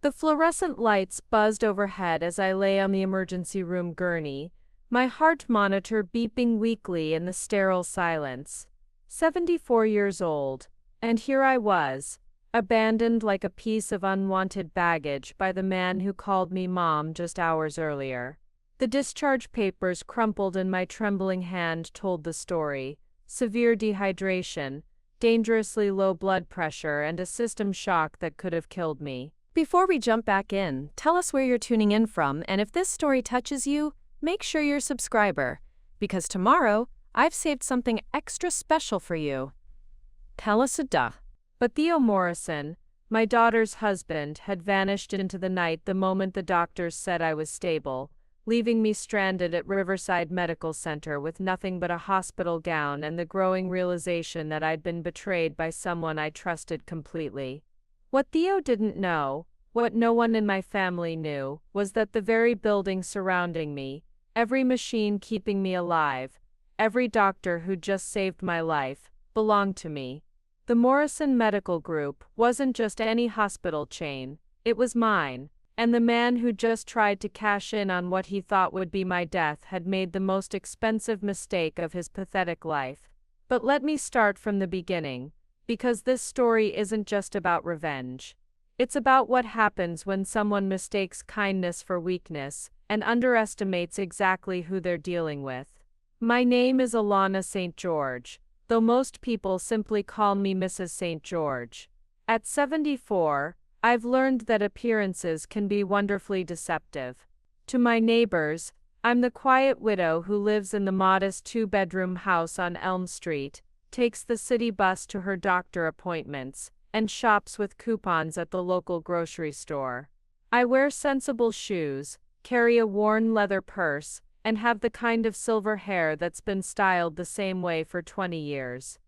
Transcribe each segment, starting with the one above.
The fluorescent lights buzzed overhead as I lay on the emergency room gurney, my heart monitor beeping weakly in the sterile silence. 74 years old, and here I was, abandoned like a piece of unwanted baggage by the man who called me mom just hours earlier. The discharge papers crumpled in my trembling hand told the story: severe dehydration, dangerously low blood pressure, and a system shock that could have killed me. Before we jump back in, tell us where you're tuning in from, and if this story touches you, make sure you're a subscriber, because tomorrow, I've saved something extra special for you. Tell us a duh. But Theo Morrison, my daughter's husband, had vanished into the night the moment the doctors said I was stable, leaving me stranded at Riverside Medical Center with nothing but a hospital gown and the growing realization that I'd been betrayed by someone I trusted completely. What Theo didn't know, what no one in my family knew, was that the very building surrounding me, every machine keeping me alive, every doctor who'd just saved my life, belonged to me. The Morrison Medical Group wasn't just any hospital chain, it was mine, and the man who just tried to cash in on what he thought would be my death had made the most expensive mistake of his pathetic life. But let me start from the beginning, because this story isn't just about revenge. It's about what happens when someone mistakes kindness for weakness and underestimates exactly who they're dealing with. My name is Alana St. George, though most people simply call me Mrs. St. George. At 74, I've learned that appearances can be wonderfully deceptive. To my neighbors, I'm the quiet widow who lives in the modest two-bedroom house on Elm Street, takes the city bus to her doctor appointments, and shops with coupons at the local grocery store. I wear sensible shoes, carry a worn leather purse, and have the kind of silver hair that's been styled the same way for 20 years.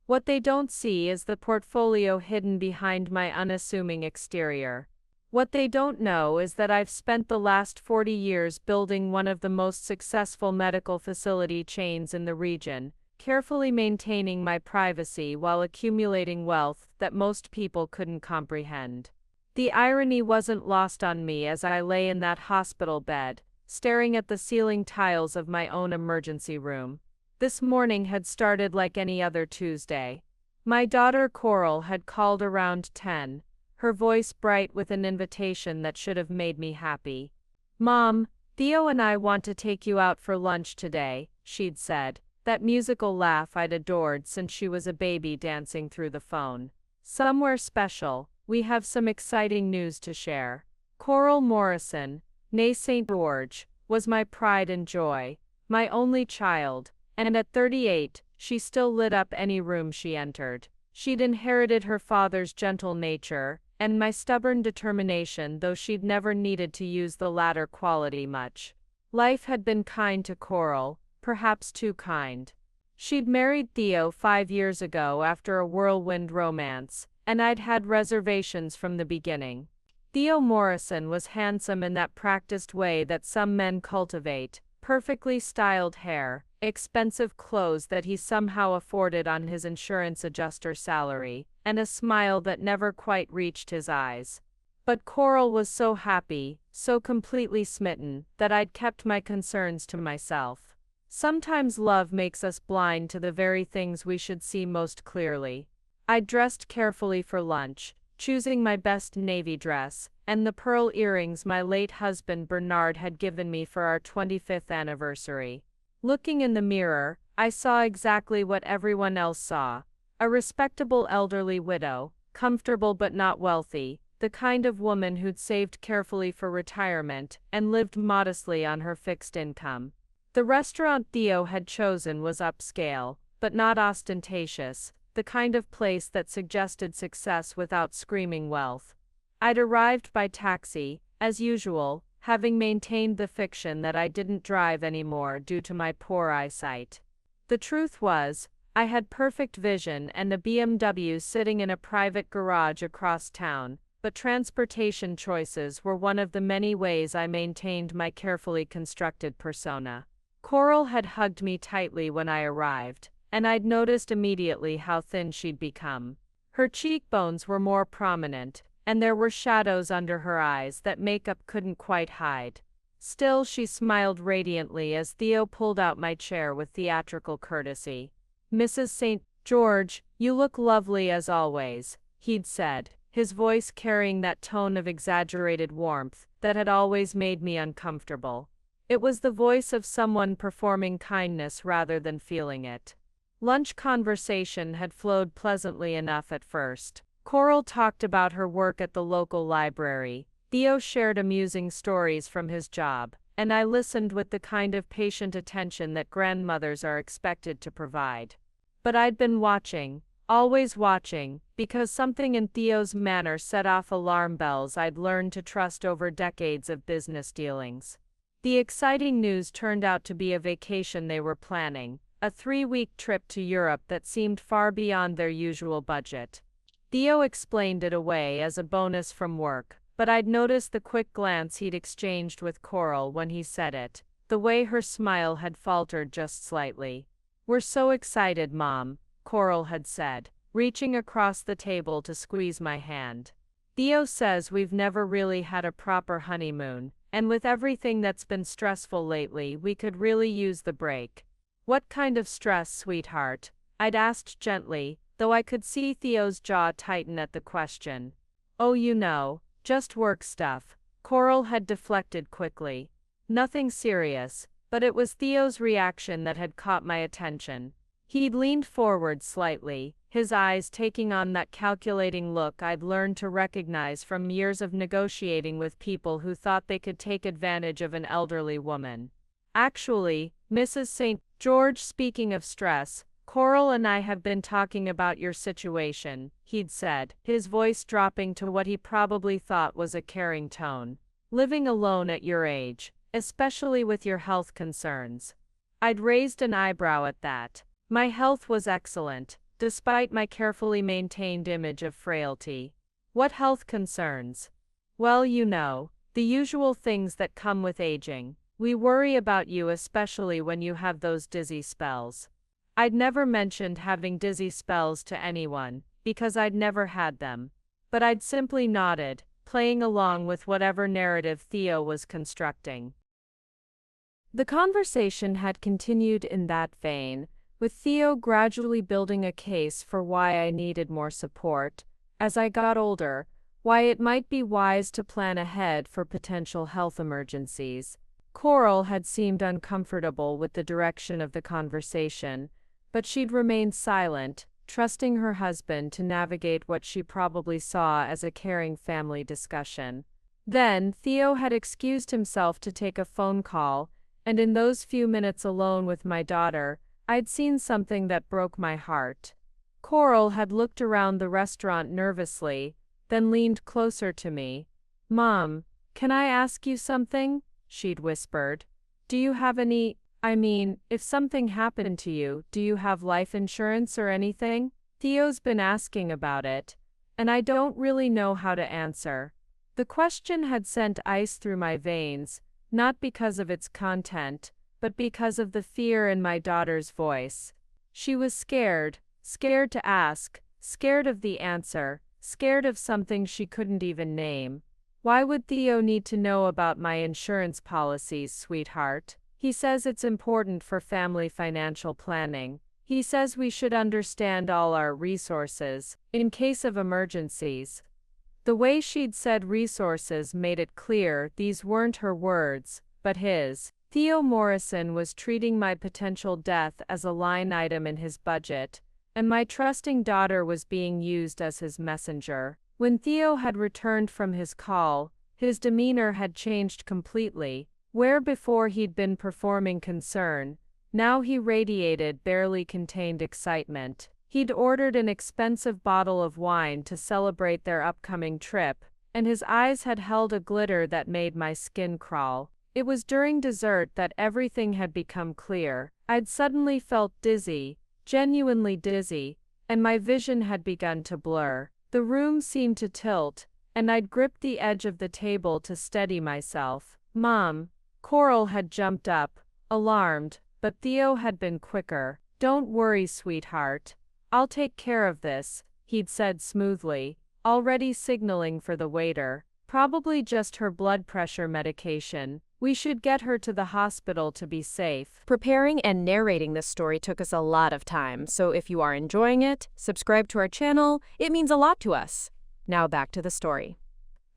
What they don't see is the portfolio hidden behind my unassuming exterior. What they don't know is that I've spent the last 40 years building one of the most successful medical facility chains in the region, carefully maintaining my privacy while accumulating wealth that most people couldn't comprehend. The irony wasn't lost on me as I lay in that hospital bed, staring at the ceiling tiles of my own emergency room. This morning had started like any other Tuesday. My daughter Coral had called around 10, her voice bright with an invitation that should have made me happy. "Mom, Theo and I want to take you out for lunch today," she'd said, that musical laugh I'd adored since she was a baby dancing through the phone. "Somewhere special, we have some exciting news to share." Coral Morrison, née St. George, was my pride and joy, my only child, and at 38, she still lit up any room she entered. She'd inherited her father's gentle nature, and my stubborn determination, though she'd never needed to use the latter quality much. Life had been kind to Coral, perhaps too kind. She'd married Theo 5 years ago after a whirlwind romance, and I'd had reservations from the beginning. Theo Morrison was handsome in that practiced way that some men cultivate: perfectly styled hair, expensive clothes that he somehow afforded on his insurance adjuster salary, and a smile that never quite reached his eyes. But Coral was so happy, so completely smitten, that I'd kept my concerns to myself. Sometimes love makes us blind to the very things we should see most clearly. I dressed carefully for lunch, choosing my best navy dress, and the pearl earrings my late husband Bernard had given me for our 25th anniversary. Looking in the mirror, I saw exactly what everyone else saw: a respectable elderly widow, comfortable but not wealthy, the kind of woman who'd saved carefully for retirement and lived modestly on her fixed income. The restaurant Theo had chosen was upscale, but not ostentatious, the kind of place that suggested success without screaming wealth. I'd arrived by taxi, as usual, having maintained the fiction that I didn't drive anymore due to my poor eyesight. The truth was, I had perfect vision and a BMW sitting in a private garage across town, but transportation choices were one of the many ways I maintained my carefully constructed persona. Coral had hugged me tightly when I arrived, and I'd noticed immediately how thin she'd become. Her cheekbones were more prominent, and there were shadows under her eyes that makeup couldn't quite hide. Still, she smiled radiantly as Theo pulled out my chair with theatrical courtesy. "Mrs. St. George, you look lovely as always," he'd said, his voice carrying that tone of exaggerated warmth that had always made me uncomfortable. It was the voice of someone performing kindness rather than feeling it. Lunch conversation had flowed pleasantly enough at first. Coral talked about her work at the local library. Theo shared amusing stories from his job, and I listened with the kind of patient attention that grandmothers are expected to provide. But I'd been watching, always watching, because something in Theo's manner set off alarm bells I'd learned to trust over decades of business dealings. The exciting news turned out to be a vacation they were planning, a 3-week trip to Europe that seemed far beyond their usual budget. Theo explained it away as a bonus from work, but I'd noticed the quick glance he'd exchanged with Coral when he said it, the way her smile had faltered just slightly. "We're so excited, Mom," Coral had said, reaching across the table to squeeze my hand. "Theo says we've never really had a proper honeymoon, and with everything that's been stressful lately, we could really use the break." "What kind of stress, sweetheart?" I'd asked gently, though I could see Theo's jaw tighten at the question. "Oh, you know, just work stuff," Coral had deflected quickly. "Nothing serious," but it was Theo's reaction that had caught my attention. He'd leaned forward slightly, his eyes taking on that calculating look I'd learned to recognize from years of negotiating with people who thought they could take advantage of an elderly woman. "Actually, Mrs. St. George, speaking of stress, Coral and I have been talking about your situation," he'd said, his voice dropping to what he probably thought was a caring tone. "Living alone at your age, especially with your health concerns." I'd raised an eyebrow at that. My health was excellent, despite my carefully maintained image of frailty. "What health concerns?" "Well, you know, the usual things that come with aging. We worry about you, especially when you have those dizzy spells." I'd never mentioned having dizzy spells to anyone, because I'd never had them. But I'd simply nodded, playing along with whatever narrative Theo was constructing. The conversation had continued in that vein, with Theo gradually building a case for why I needed more support. As I got older, why it might be wise to plan ahead for potential health emergencies. Coral had seemed uncomfortable with the direction of the conversation, but she'd remained silent, trusting her husband to navigate what she probably saw as a caring family discussion. Then, Theo had excused himself to take a phone call, and in those few minutes alone with my daughter, I'd seen something that broke my heart. Coral had looked around the restaurant nervously, then leaned closer to me. "Mom, can I ask you something?" she'd whispered. "Do you have any, if something happened to you, do you have life insurance or anything? Theo's been asking about it, and I don't really know how to answer." The question had sent ice through my veins, not because of its content, but because of the fear in my daughter's voice. She was scared to ask, scared of the answer, scared of something she couldn't even name. "Why would Theo need to know about my insurance policies, sweetheart? He says it's important for family financial planning. He says we should understand all our resources, in case of emergencies." The way she'd said resources made it clear these weren't her words, but his. Theo Morrison was treating my potential death as a line item in his budget, and my trusting daughter was being used as his messenger. When Theo had returned from his call, his demeanor had changed completely. Where before he'd been performing concern, now he radiated barely contained excitement. He'd ordered an expensive bottle of wine to celebrate their upcoming trip, and his eyes had held a glitter that made my skin crawl. It was during dessert that everything had become clear. I'd suddenly felt dizzy, genuinely dizzy, and my vision had begun to blur. The room seemed to tilt, and I'd gripped the edge of the table to steady myself. "Mom." Coral had jumped up, alarmed, but Theo had been quicker. "Don't worry, sweetheart. I'll take care of this," he'd said smoothly, already signaling for the waiter. Probably just her blood pressure medication. We should get her to the hospital to be safe. Preparing and narrating this story took us a lot of time, so if you are enjoying it, subscribe to our channel. It means a lot to us. Now back to the story.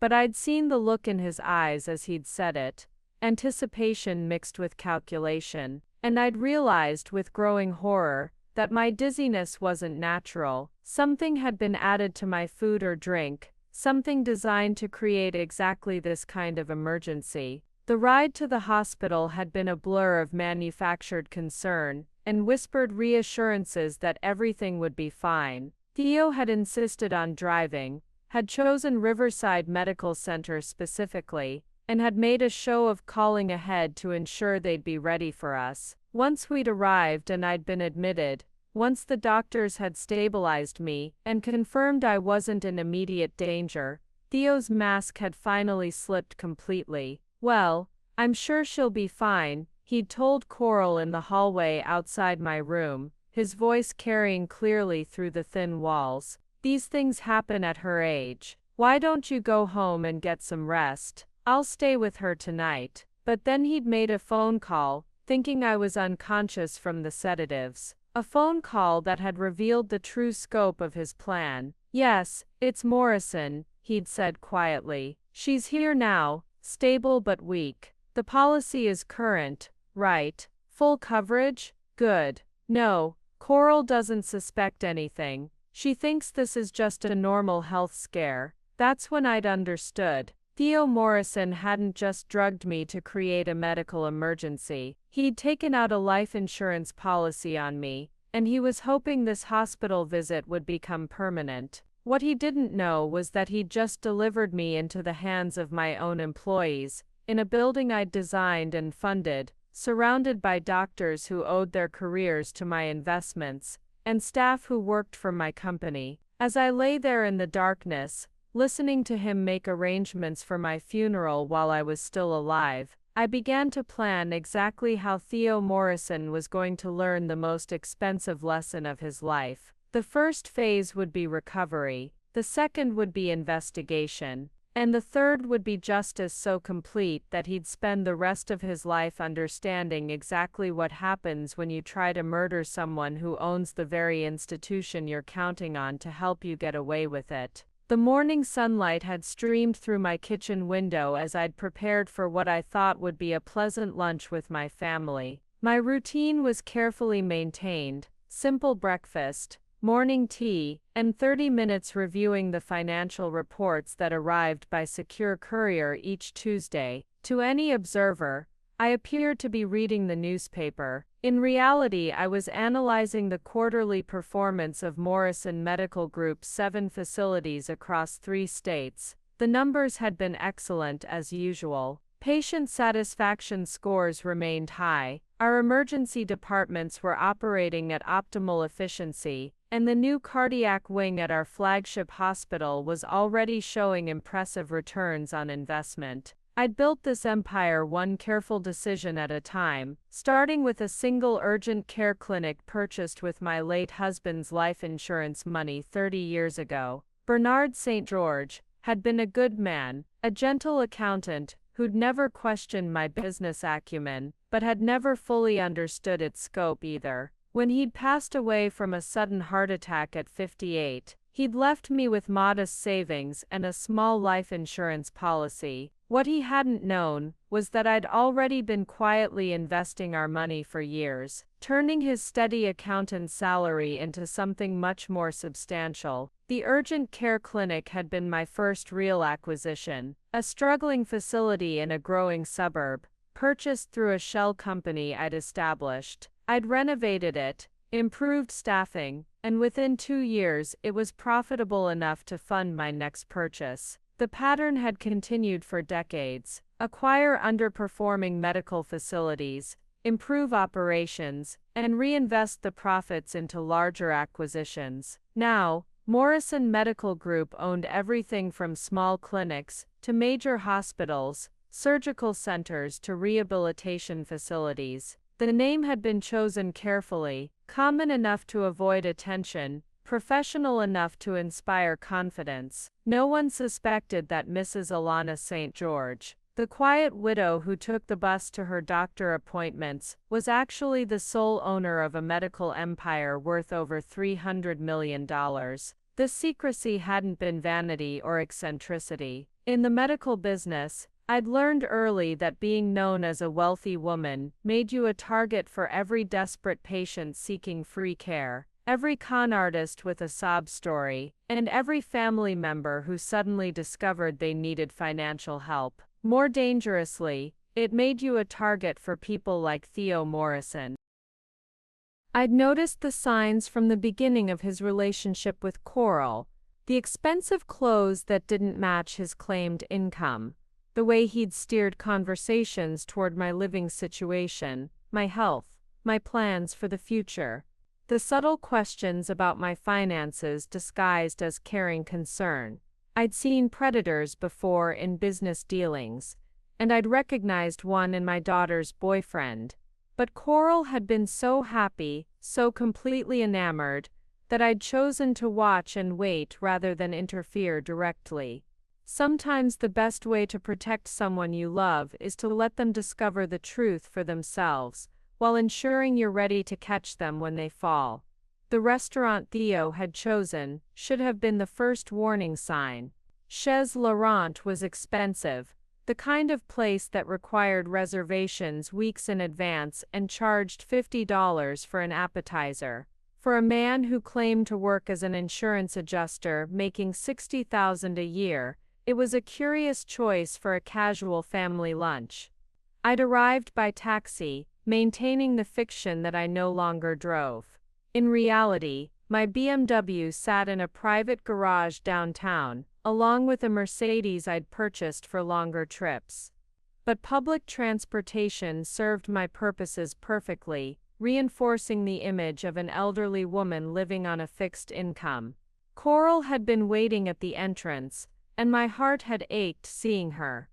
But I'd seen the look in his eyes as he'd said it, anticipation mixed with calculation, and I'd realized with growing horror that my dizziness wasn't natural. Something had been added to my food or drink, something designed to create exactly this kind of emergency. The ride to the hospital had been a blur of manufactured concern and whispered reassurances that everything would be fine. Theo had insisted on driving, had chosen Riverside Medical Center specifically, and had made a show of calling ahead to ensure they'd be ready for us. Once we'd arrived and I'd been admitted, once the doctors had stabilized me and confirmed I wasn't in immediate danger, Theo's mask had finally slipped completely. "Well, I'm sure she'll be fine," he'd told Coral in the hallway outside my room, his voice carrying clearly through the thin walls. "These things happen at her age. Why don't you go home and get some rest? I'll stay with her tonight." But then he'd made a phone call, thinking I was unconscious from the sedatives. A phone call that had revealed the true scope of his plan. "Yes, it's Morrison," he'd said quietly. "She's here now, stable but weak. The policy is current, right? Full coverage? Good. No, Coral doesn't suspect anything. She thinks this is just a normal health scare." That's when I'd understood. Theo Morrison hadn't just drugged me to create a medical emergency. He'd taken out a life insurance policy on me, and he was hoping this hospital visit would become permanent. What he didn't know was that he'd just delivered me into the hands of my own employees, in a building I'd designed and funded, surrounded by doctors who owed their careers to my investments, and staff who worked for my company. As I lay there in the darkness, listening to him make arrangements for my funeral while I was still alive, I began to plan exactly how Theo Morrison was going to learn the most expensive lesson of his life. The first phase would be recovery, the second would be investigation, and the third would be justice so complete that he'd spend the rest of his life understanding exactly what happens when you try to murder someone who owns the very institution you're counting on to help you get away with it. The morning sunlight had streamed through my kitchen window as I'd prepared for what I thought would be a pleasant lunch with my family. My routine was carefully maintained: simple breakfast, morning tea, and 30 minutes reviewing the financial reports that arrived by secure courier each Tuesday. To any observer, I appeared to be reading the newspaper. In reality, I was analyzing the quarterly performance of Morrison Medical Group's 7 facilities across 3 states. The numbers had been excellent as usual. Patient satisfaction scores remained high, our emergency departments were operating at optimal efficiency, and the new cardiac wing at our flagship hospital was already showing impressive returns on investment. I'd built this empire one careful decision at a time, starting with a single urgent care clinic purchased with my late husband's life insurance money 30 years ago. Bernard St. George had been a good man, a gentle accountant who'd never questioned my business acumen, but had never fully understood its scope either. When he'd passed away from a sudden heart attack at 58, he'd left me with modest savings and a small life insurance policy. What he hadn't known was that I'd already been quietly investing our money for years, turning his steady accountant's salary into something much more substantial. The urgent care clinic had been my first real acquisition, a struggling facility in a growing suburb, purchased through a shell company I'd established. I'd renovated it, improved staffing, and within 2 years it was profitable enough to fund my next purchase. The pattern had continued for decades: acquire underperforming medical facilities, improve operations, and reinvest the profits into larger acquisitions. Now, Morrison Medical Group owned everything from small clinics to major hospitals, surgical centers to rehabilitation facilities. The name had been chosen carefully, common enough to avoid attention, professional enough to inspire confidence. No one suspected that Mrs. Alana St. George, the quiet widow who took the bus to her doctor appointments, was actually the sole owner of a medical empire worth over $300 million. The secrecy hadn't been vanity or eccentricity. In the medical business, I'd learned early that being known as a wealthy woman made you a target for every desperate patient seeking free care, every con artist with a sob story, and every family member who suddenly discovered they needed financial help. More dangerously, it made you a target for people like Theo Morrison. I'd noticed the signs from the beginning of his relationship with Coral, the expensive clothes that didn't match his claimed income, the way he'd steered conversations toward my living situation, my health, my plans for the future. The subtle questions about my finances disguised as caring concern. I'd seen predators before in business dealings, and I'd recognized one in my daughter's boyfriend. But Coral had been so happy, so completely enamored, that I'd chosen to watch and wait rather than interfere directly. Sometimes the best way to protect someone you love is to let them discover the truth for themselves, while ensuring you're ready to catch them when they fall. The restaurant Theo had chosen should have been the first warning sign. Chez Laurent was expensive, the kind of place that required reservations weeks in advance and charged $50 for an appetizer. For a man who claimed to work as an insurance adjuster making $60,000 a year, it was a curious choice for a casual family lunch. I'd arrived by taxi, maintaining the fiction that I no longer drove. In reality, my BMW sat in a private garage downtown, along with a Mercedes I'd purchased for longer trips. But public transportation served my purposes perfectly, reinforcing the image of an elderly woman living on a fixed income. Coral had been waiting at the entrance, and my heart had ached seeing her.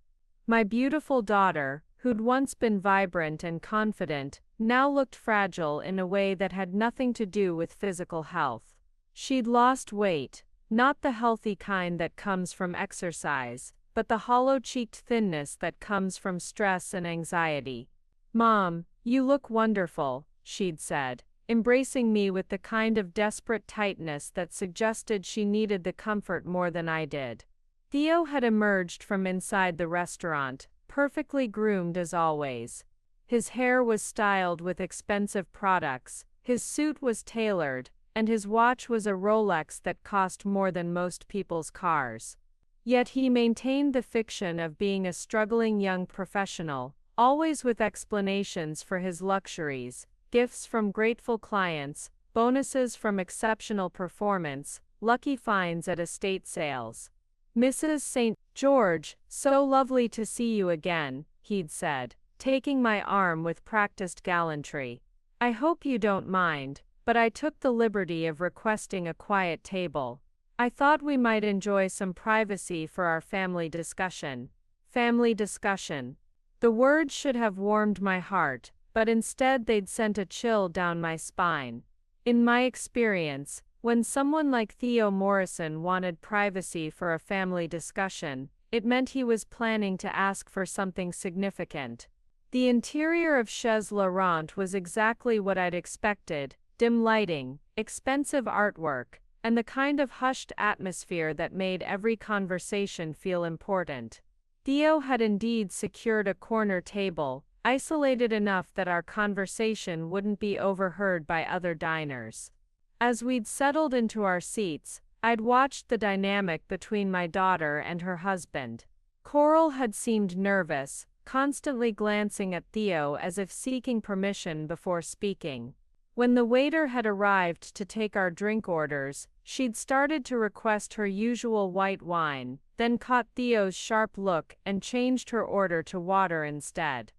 My beautiful daughter, who'd once been vibrant and confident, now looked fragile in a way that had nothing to do with physical health. She'd lost weight, not the healthy kind that comes from exercise, but the hollow-cheeked thinness that comes from stress and anxiety. "Mom, you look wonderful," she'd said, embracing me with the kind of desperate tightness that suggested she needed the comfort more than I did. Theo had emerged from inside the restaurant, perfectly groomed as always. His hair was styled with expensive products, his suit was tailored, and his watch was a Rolex that cost more than most people's cars. Yet he maintained the fiction of being a struggling young professional, always with explanations for his luxuries, gifts from grateful clients, bonuses from exceptional performance, lucky finds at estate sales. "Mrs. St. George, so lovely to see you again," he'd said, taking my arm with practiced gallantry. "I hope you don't mind, but I took the liberty of requesting a quiet table. I thought we might enjoy some privacy for our family discussion." Family discussion. The words should have warmed my heart, but instead they'd sent a chill down my spine. In my experience, when someone like Theo Morrison wanted privacy for a family discussion, it meant he was planning to ask for something significant. The interior of Chez Laurent was exactly what I'd expected: dim lighting, expensive artwork, and the kind of hushed atmosphere that made every conversation feel important. Theo had indeed secured a corner table, isolated enough that our conversation wouldn't be overheard by other diners. As we'd settled into our seats, I'd watched the dynamic between my daughter and her husband. Coral had seemed nervous, constantly glancing at Theo as if seeking permission before speaking. When the waiter had arrived to take our drink orders, she'd started to request her usual white wine, then caught Theo's sharp look and changed her order to water instead.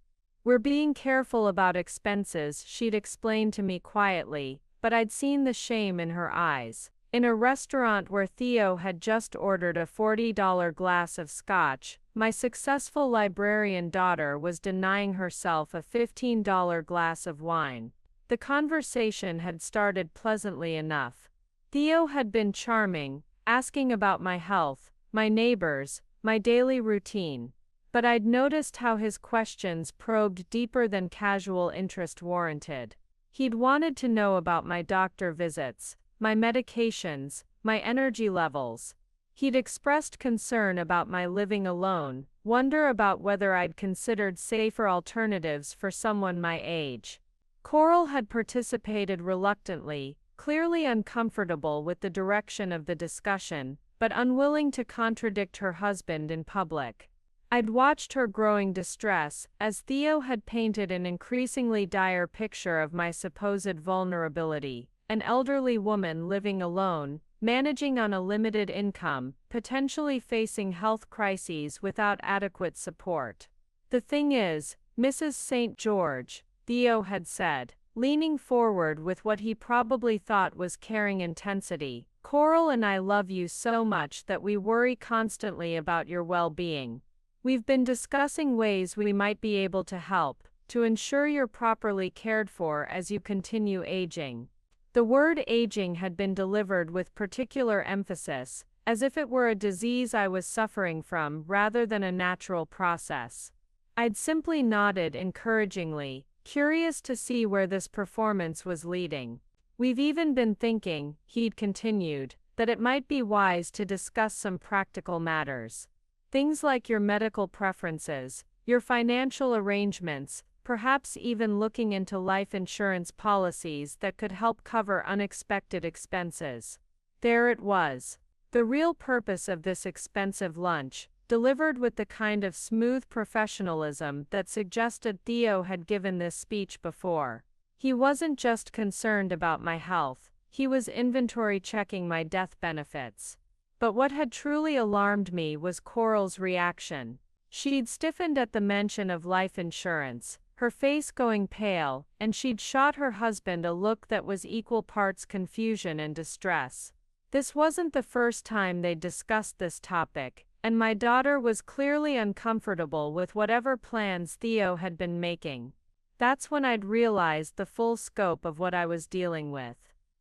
"We're being careful about expenses," she'd explained to me quietly, but I'd seen the shame in her eyes. In a restaurant where Theo had just ordered a $40 glass of scotch, my successful librarian daughter was denying herself a $15 glass of wine. The conversation had started pleasantly enough. Theo had been charming, asking about my health, my neighbors, my daily routine. But I'd noticed how his questions probed deeper than casual interest warranted. He'd wanted to know about my doctor visits, my medications, my energy levels. He'd expressed concern about my living alone, wonder about whether I'd considered safer alternatives for someone my age. Coral had participated reluctantly, clearly uncomfortable with the direction of the discussion, but unwilling to contradict her husband in public. I'd watched her growing distress, as Theo had painted an increasingly dire picture of my supposed vulnerability, an elderly woman living alone, managing on a limited income, potentially facing health crises without adequate support. "The thing is, Mrs. St. George," Theo had said, leaning forward with what he probably thought was caring intensity, "Coral and I love you so much that we worry constantly about your well-being. We've been discussing ways we might be able to help, to ensure you're properly cared for as you continue aging." The word aging had been delivered with particular emphasis, as if it were a disease I was suffering from rather than a natural process. I'd simply nodded encouragingly, curious to see where this performance was leading. "We've even been thinking," he'd continued, "that it might be wise to discuss some practical matters. Things like your medical preferences, your financial arrangements, perhaps even looking into life insurance policies that could help cover unexpected expenses." There it was. The real purpose of this expensive lunch, delivered with the kind of smooth professionalism that suggested Theo had given this speech before. He wasn't just concerned about my health, he was inventory checking my death benefits. But what had truly alarmed me was Coral's reaction. She'd stiffened at the mention of life insurance, her face going pale, and she'd shot her husband a look that was equal parts confusion and distress. This wasn't the first time they'd discussed this topic, and my daughter was clearly uncomfortable with whatever plans Theo had been making. That's when I'd realized the full scope of what I was dealing with.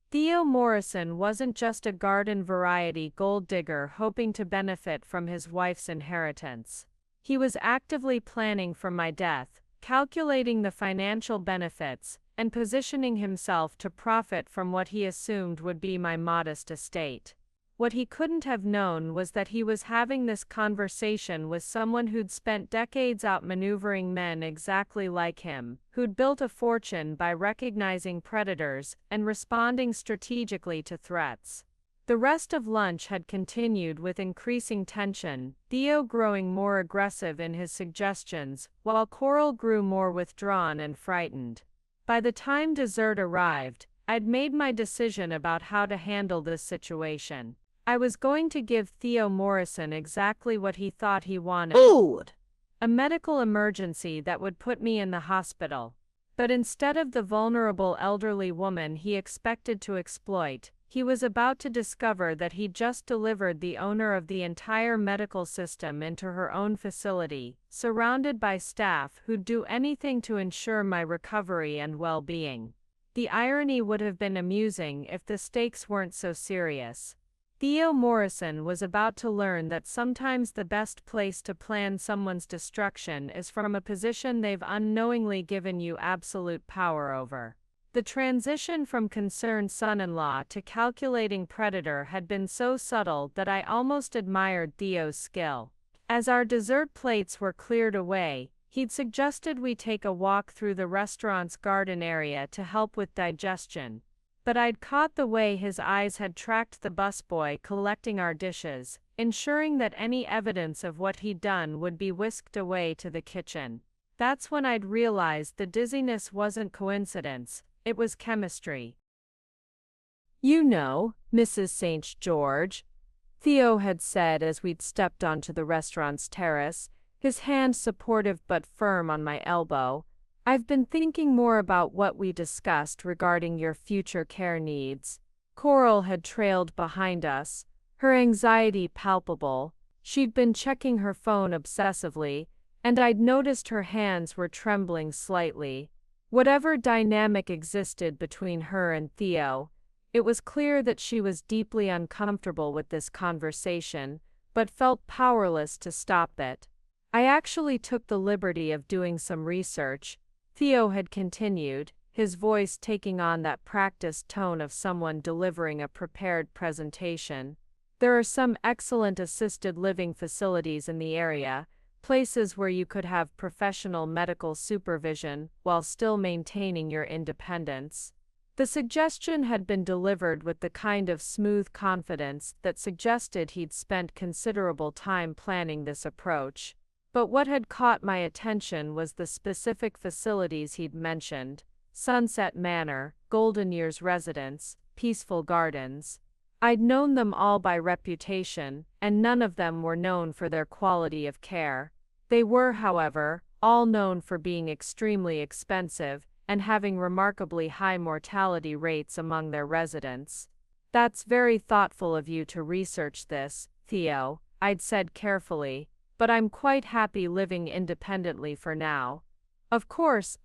Theo Morrison wasn't just a garden variety gold digger hoping to benefit from his wife's inheritance. He was actively planning for my death, calculating the financial benefits, and positioning himself to profit from what he assumed would be my modest estate. What he couldn't have known was that he was having this conversation with someone who'd spent decades outmaneuvering men exactly like him, who'd built a fortune by recognizing predators and responding strategically to threats. The rest of lunch had continued with increasing tension, Theo growing more aggressive in his suggestions, while Coral grew more withdrawn and frightened. By the time dessert arrived, I'd made my decision about how to handle this situation. I was going to give Theo Morrison exactly what he thought he wanted: food. A medical emergency that would put me in the hospital. But instead of the vulnerable elderly woman he expected to exploit, he was about to discover that he'd just delivered the owner of the entire medical system into her own facility, surrounded by staff who'd do anything to ensure my recovery and well-being. The irony would have been amusing if the stakes weren't so serious. Theo Morrison was about to learn that sometimes the best place to plan someone's destruction is from a position they've unknowingly given you absolute power over. The transition from concerned son-in-law to calculating predator had been so subtle that I almost admired Theo's skill. As our dessert plates were cleared away, he'd suggested we take a walk through the restaurant's garden area to help with digestion. But I'd caught the way his eyes had tracked the busboy collecting our dishes, ensuring that any evidence of what he'd done would be whisked away to the kitchen. That's when I'd realized the dizziness wasn't coincidence, it was chemistry. "You know, Mrs. St. George," Theo had said as we'd stepped onto the restaurant's terrace, his hand supportive but firm on my elbow, "I've been thinking more about what we discussed regarding your future care needs." Coral had trailed behind us, her anxiety palpable. She'd been checking her phone obsessively, and I'd noticed her hands were trembling slightly. Whatever dynamic existed between her and Theo, It was clear that she was deeply uncomfortable with this conversation, but felt powerless to stop it. I actually took the liberty of doing some research, Theo had continued, his voice taking on that practiced tone of someone delivering a prepared presentation. There are some excellent assisted living facilities in the area, places where you could have professional medical supervision while still maintaining your independence. The suggestion had been delivered with the kind of smooth confidence that suggested he'd spent considerable time planning this approach. But what had caught my attention was the specific facilities he'd mentioned: Sunset Manor, Golden Years Residence, Peaceful Gardens. I'd known them all by reputation, and none of them were known for their quality of care. They were, however, all known for being extremely expensive and having remarkably high mortality rates among their residents. "That's very thoughtful of you to research this, Theo," I'd said carefully, "but I'm quite happy living independently for now." Of course,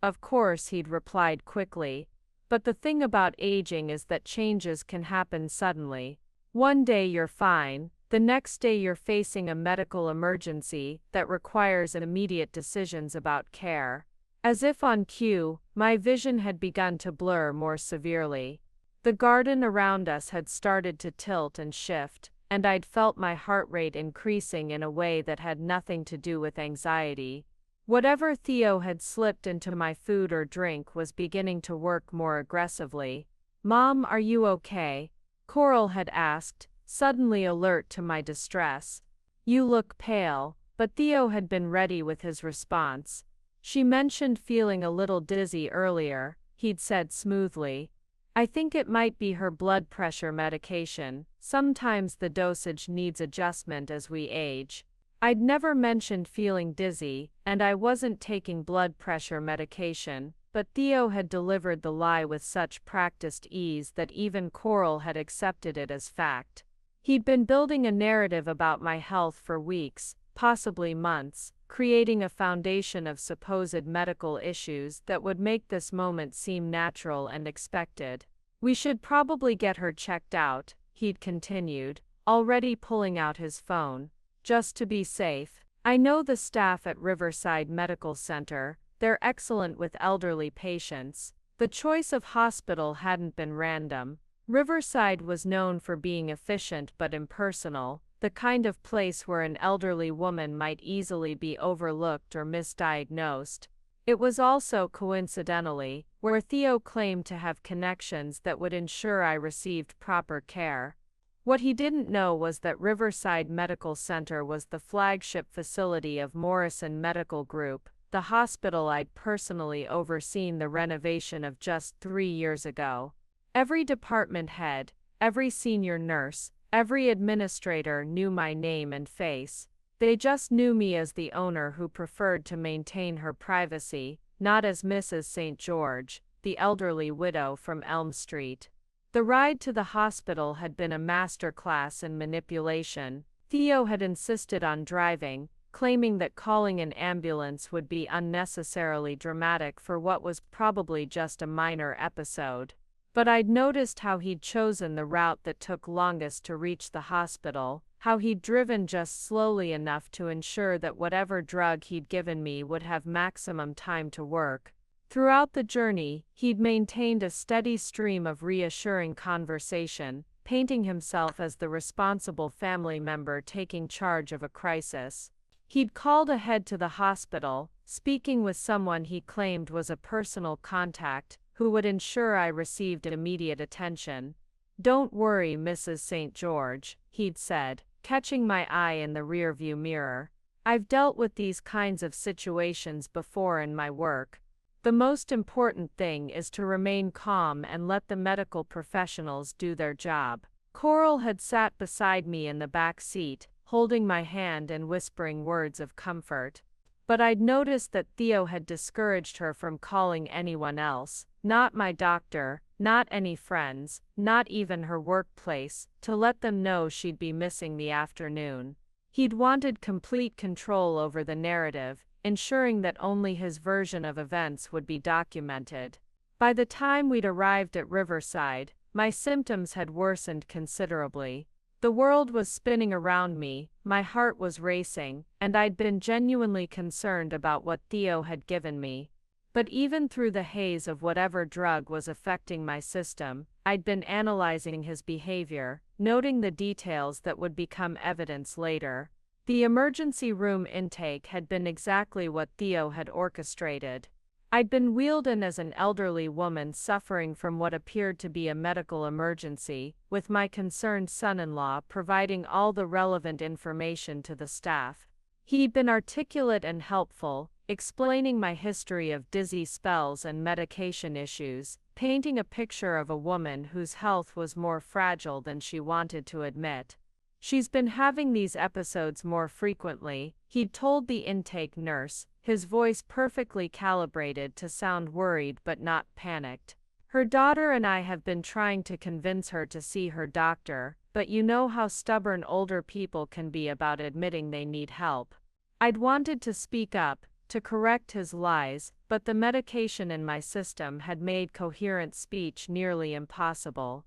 he'd replied quickly. "But the thing about aging is that changes can happen suddenly. One day you're fine, the next day you're facing a medical emergency that requires immediate decisions about care." As if on cue, my vision had begun to blur more severely. The garden around us had started to tilt and shift, and I'd felt my heart rate increasing in a way that had nothing to do with anxiety. Whatever Theo had slipped into my food or drink was beginning to work more aggressively. "Mom, are you okay?" Coral had asked, suddenly alert to my distress. "You look pale," but Theo had been ready with his response. "She mentioned feeling a little dizzy earlier," he'd said smoothly. "I think it might be her blood pressure medication. Sometimes the dosage needs adjustment as we age." I'd never mentioned feeling dizzy, and I wasn't taking blood pressure medication, but Theo had delivered the lie with such practiced ease that even Coral had accepted it as fact. He'd been building a narrative about my health for weeks, possibly months, creating a foundation of supposed medical issues that would make this moment seem natural and expected. "We should probably get her checked out," he'd continued, already pulling out his phone. "Just to be safe. I know the staff at Riverside Medical Center, they're excellent with elderly patients." The choice of hospital hadn't been random. Riverside was known for being efficient but impersonal, the kind of place where an elderly woman might easily be overlooked or misdiagnosed. It was also, coincidentally, where Theo claimed to have connections that would ensure I received proper care. What he didn't know was that Riverside Medical Center was the flagship facility of Morrison Medical Group, the hospital I'd personally overseen the renovation of just 3 years ago. Every department head, every senior nurse, every administrator knew my name and face. They just knew me as the owner who preferred to maintain her privacy, not as Mrs. St. George, the elderly widow from Elm Street. The ride to the hospital had been a master class in manipulation. Theo had insisted on driving, claiming that calling an ambulance would be unnecessarily dramatic for what was probably just a minor episode. But I'd noticed how he'd chosen the route that took longest to reach the hospital, how he'd driven just slowly enough to ensure that whatever drug he'd given me would have maximum time to work. Throughout the journey, he'd maintained a steady stream of reassuring conversation, painting himself as the responsible family member taking charge of a crisis. He'd called ahead to the hospital, speaking with someone he claimed was a personal contact, who would ensure I received immediate attention. "Don't worry, Mrs. St. George," he'd said, catching my eye in the rearview mirror. "I've dealt with these kinds of situations before in my work. The most important thing is to remain calm and let the medical professionals do their job." Coral had sat beside me in the back seat, holding my hand and whispering words of comfort. But I'd noticed that Theo had discouraged her from calling anyone else, not my doctor, not any friends, not even her workplace, to let them know she'd be missing the afternoon. He'd wanted complete control over the narrative, ensuring that only his version of events would be documented. By the time we'd arrived at Riverside, my symptoms had worsened considerably. The world was spinning around me, my heart was racing, and I'd been genuinely concerned about what Theo had given me. But even through the haze of whatever drug was affecting my system, I'd been analyzing his behavior, noting the details that would become evidence later. The emergency room intake had been exactly what Theo had orchestrated. I'd been wheeled in as an elderly woman suffering from what appeared to be a medical emergency, with my concerned son-in-law providing all the relevant information to the staff. He'd been articulate and helpful, explaining my history of dizzy spells and medication issues, painting a picture of a woman whose health was more fragile than she wanted to admit. She's been having these episodes more frequently, he'd told the intake nurse, his voice perfectly calibrated to sound worried but not panicked. Her daughter and I have been trying to convince her to see her doctor, but you know how stubborn older people can be about admitting they need help. I'd wanted to speak up, to correct his lies, but the medication in my system had made coherent speech nearly impossible.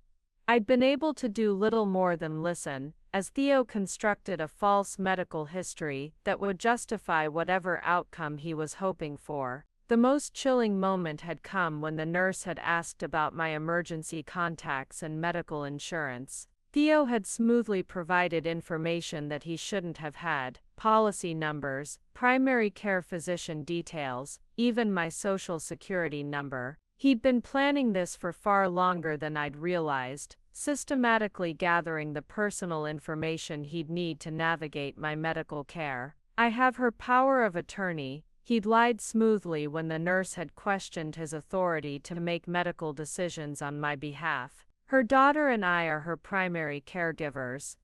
I'd been able to do little more than listen, as Theo constructed a false medical history that would justify whatever outcome he was hoping for. The most chilling moment had come when the nurse had asked about my emergency contacts and medical insurance. Theo had smoothly provided information that he shouldn't have had, policy numbers, primary care physician details, even my social security number. He'd been planning this for far longer than I'd realized, systematically gathering the personal information he'd need to navigate my medical care. I have her power of attorney. He'd lied smoothly when the nurse had questioned his authority to make medical decisions on my behalf. Her daughter and I are her primary caregivers.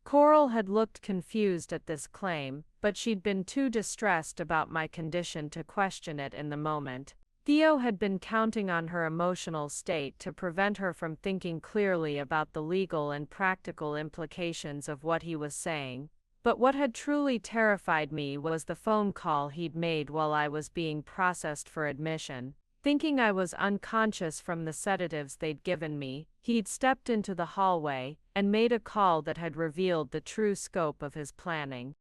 Coral had looked confused at this claim, but she'd been too distressed about my condition to question it in the moment. Theo had been counting on her emotional state to prevent her from thinking clearly about the legal and practical implications of what he was saying. But what had truly terrified me was the phone call he'd made while I was being processed for admission. Thinking I was unconscious from the sedatives they'd given me, he'd stepped into the hallway and made a call that had revealed the true scope of his planning.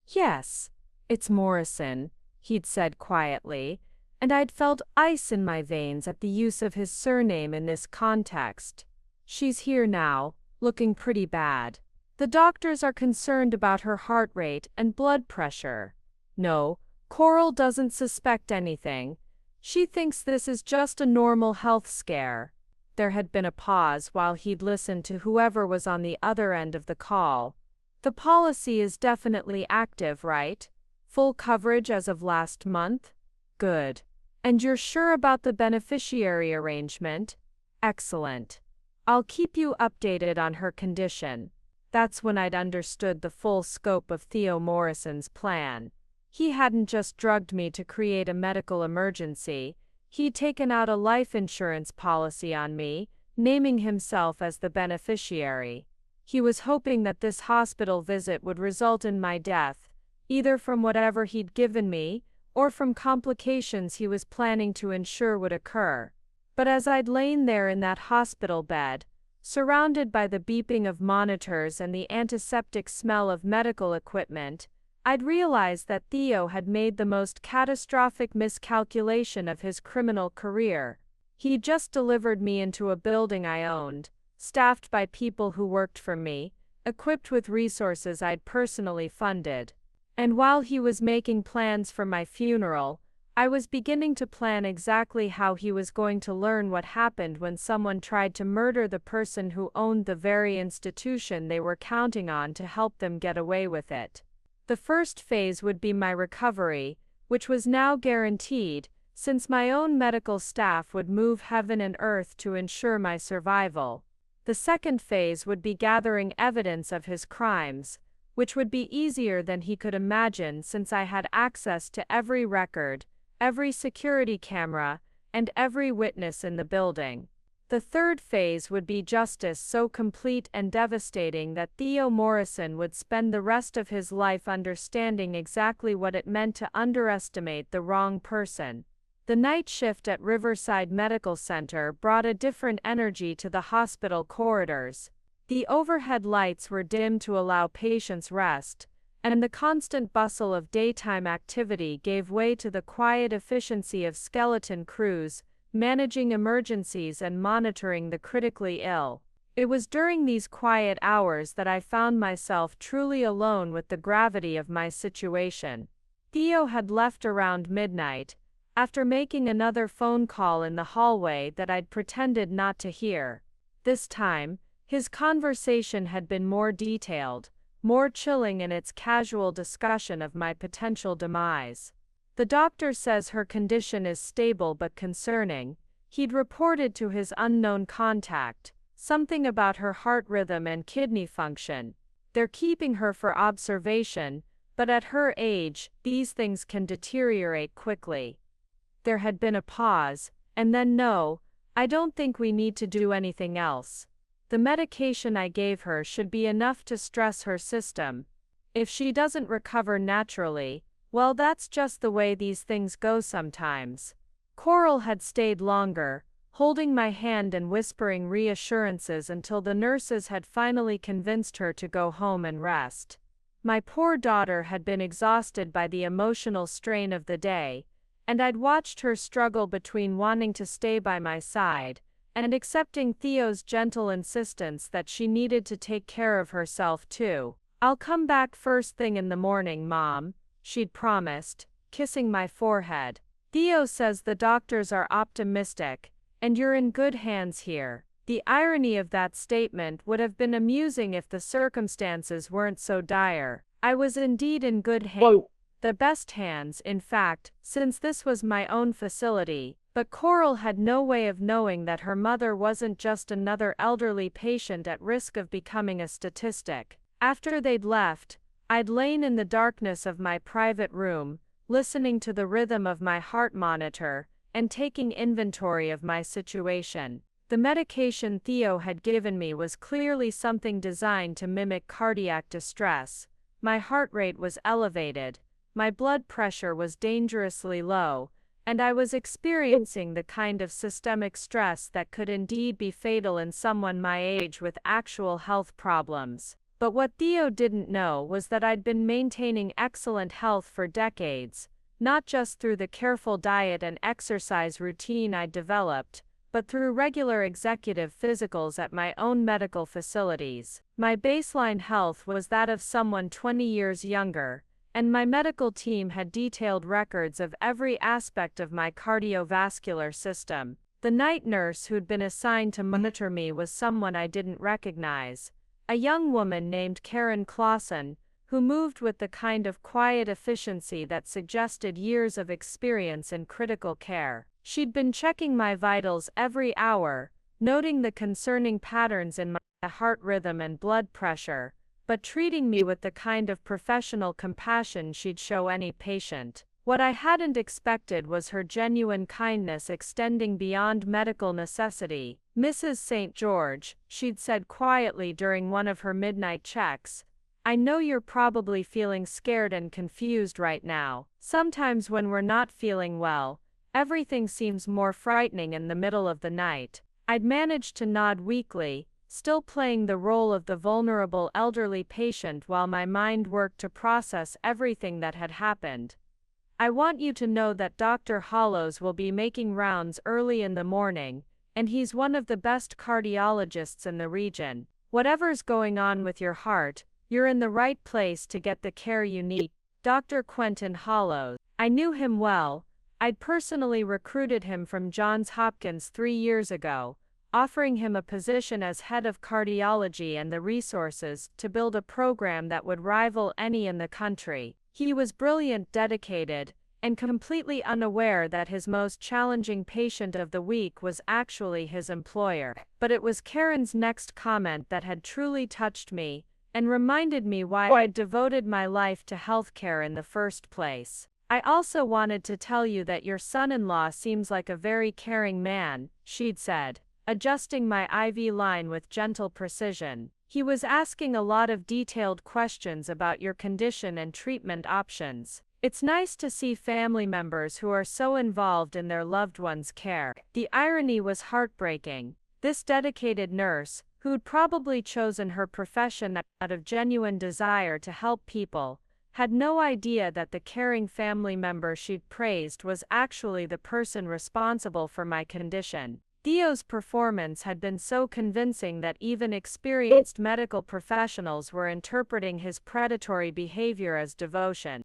"Yes, it's Morrison," he'd said quietly, and I'd felt ice in my veins at the use of his surname in this context. "She's here now, looking pretty bad. The doctors are concerned about her heart rate and blood pressure. No, Coral doesn't suspect anything. She thinks this is just a normal health scare." There had been a pause while he'd listened to whoever was on the other end of the call. "The policy is definitely active, right? Full coverage as of last month? Good. And you're sure about the beneficiary arrangement? Excellent. I'll keep you updated on her condition." That's when I'd understood the full scope of Theo Morrison's plan. He hadn't just drugged me to create a medical emergency, he'd taken out a life insurance policy on me, naming himself as the beneficiary. He was hoping that this hospital visit would result in my death, either from whatever he'd given me, or from complications he was planning to ensure would occur. But as I'd lain there in that hospital bed, surrounded by the beeping of monitors and the antiseptic smell of medical equipment, I'd realized that Theo had made the most catastrophic miscalculation of his criminal career. He'd just delivered me into a building I owned, staffed by people who worked for me, equipped with resources I'd personally funded. And while he was making plans for my funeral, I was beginning to plan exactly how he was going to learn what happened when someone tried to murder the person who owned the very institution they were counting on to help them get away with it. The first phase would be my recovery, which was now guaranteed, since my own medical staff would move heaven and earth to ensure my survival. The second phase would be gathering evidence of his crimes, which would be easier than he could imagine since I had access to every record, every security camera, and every witness in the building. The third phase would be justice so complete and devastating that Theo Morrison would spend the rest of his life understanding exactly what it meant to underestimate the wrong person. The night shift at Riverside Medical Center brought a different energy to the hospital corridors. The overhead lights were dimmed to allow patients rest, and the constant bustle of daytime activity gave way to the quiet efficiency of skeleton crews, managing emergencies and monitoring the critically ill. It was during these quiet hours that I found myself truly alone with the gravity of my situation. Theo had left around midnight, after making another phone call in the hallway that I'd pretended not to hear. This time, his conversation had been more detailed, more chilling in its casual discussion of my potential demise. The doctor says her condition is stable but concerning, he'd reported to his unknown contact, something about her heart rhythm and kidney function. They're keeping her for observation, but at her age, these things can deteriorate quickly. There had been a pause, and then no, I don't think we need to do anything else. The medication I gave her should be enough to stress her system. If she doesn't recover naturally, well, that's just the way these things go sometimes. Coral had stayed longer, holding my hand and whispering reassurances until the nurses had finally convinced her to go home and rest. My poor daughter had been exhausted by the emotional strain of the day, and I'd watched her struggle between wanting to stay by my side and accepting Theo's gentle insistence that she needed to take care of herself too. "I'll come back first thing in the morning, Mom," she'd promised, kissing my forehead. "Theo says the doctors are optimistic, and you're in good hands here." The irony of that statement would have been amusing if the circumstances weren't so dire. I was indeed in good hands. The best hands, in fact, since this was my own facility, but Coral had no way of knowing that her mother wasn't just another elderly patient at risk of becoming a statistic. After they'd left, I'd lain in the darkness of my private room, listening to the rhythm of my heart monitor, and taking inventory of my situation. The medication Theo had given me was clearly something designed to mimic cardiac distress. My heart rate was elevated, my blood pressure was dangerously low, and I was experiencing the kind of systemic stress that could indeed be fatal in someone my age with actual health problems. But what Theo didn't know was that I'd been maintaining excellent health for decades, not just through the careful diet and exercise routine I'd developed, but through regular executive physicals at my own medical facilities. My baseline health was that of someone 20 years younger, and my medical team had detailed records of every aspect of my cardiovascular system. The night nurse who'd been assigned to monitor me was someone I didn't recognize, a young woman named Karen Clausen, who moved with the kind of quiet efficiency that suggested years of experience in critical care. She'd been checking my vitals every hour, noting the concerning patterns in my heart rhythm and blood pressure, but treating me with the kind of professional compassion she'd show any patient. What I hadn't expected was her genuine kindness extending beyond medical necessity. "Mrs. St. George," she'd said quietly during one of her midnight checks, "I know you're probably feeling scared and confused right now. Sometimes when we're not feeling well, everything seems more frightening in the middle of the night." I'd managed to nod weakly, still playing the role of the vulnerable elderly patient while my mind worked to process everything that had happened. "I want you to know that Dr. Hollows will be making rounds early in the morning, and he's one of the best cardiologists in the region. Whatever's going on with your heart, you're in the right place to get the care you need." Dr. Quentin Hollows. I knew him well. I'd personally recruited him from Johns Hopkins 3 years ago, offering him a position as head of cardiology and the resources to build a program that would rival any in the country. He was brilliant, dedicated, and completely unaware that his most challenging patient of the week was actually his employer. But it was Karen's next comment that had truly touched me, and reminded me why I'd devoted my life to healthcare in the first place. "I also wanted to tell you that your son-in-law seems like a very caring man," she'd said, adjusting my IV line with gentle precision. "He was asking a lot of detailed questions about your condition and treatment options. It's nice to see family members who are so involved in their loved ones' care. The irony was heartbreaking. This dedicated nurse, who'd probably chosen her profession out of genuine desire to help people, had no idea that the caring family member she'd praised was actually the person responsible for my condition. Theo's performance had been so convincing that even experienced medical professionals were interpreting his predatory behavior as devotion.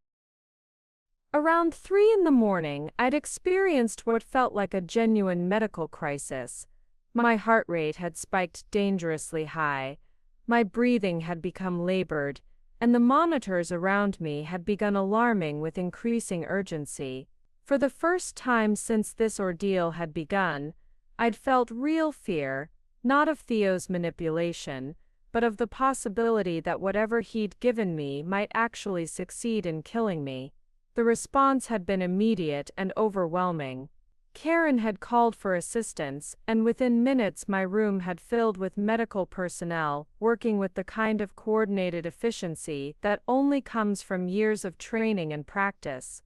Around 3 in the morning, I'd experienced what felt like a genuine medical crisis. My heart rate had spiked dangerously high, my breathing had become labored, and the monitors around me had begun alarming with increasing urgency. For the first time since this ordeal had begun, I'd felt real fear, not of Theo's manipulation, but of the possibility that whatever he'd given me might actually succeed in killing me. The response had been immediate and overwhelming. Karen had called for assistance, and within minutes my room had filled with medical personnel, working with the kind of coordinated efficiency that only comes from years of training and practice.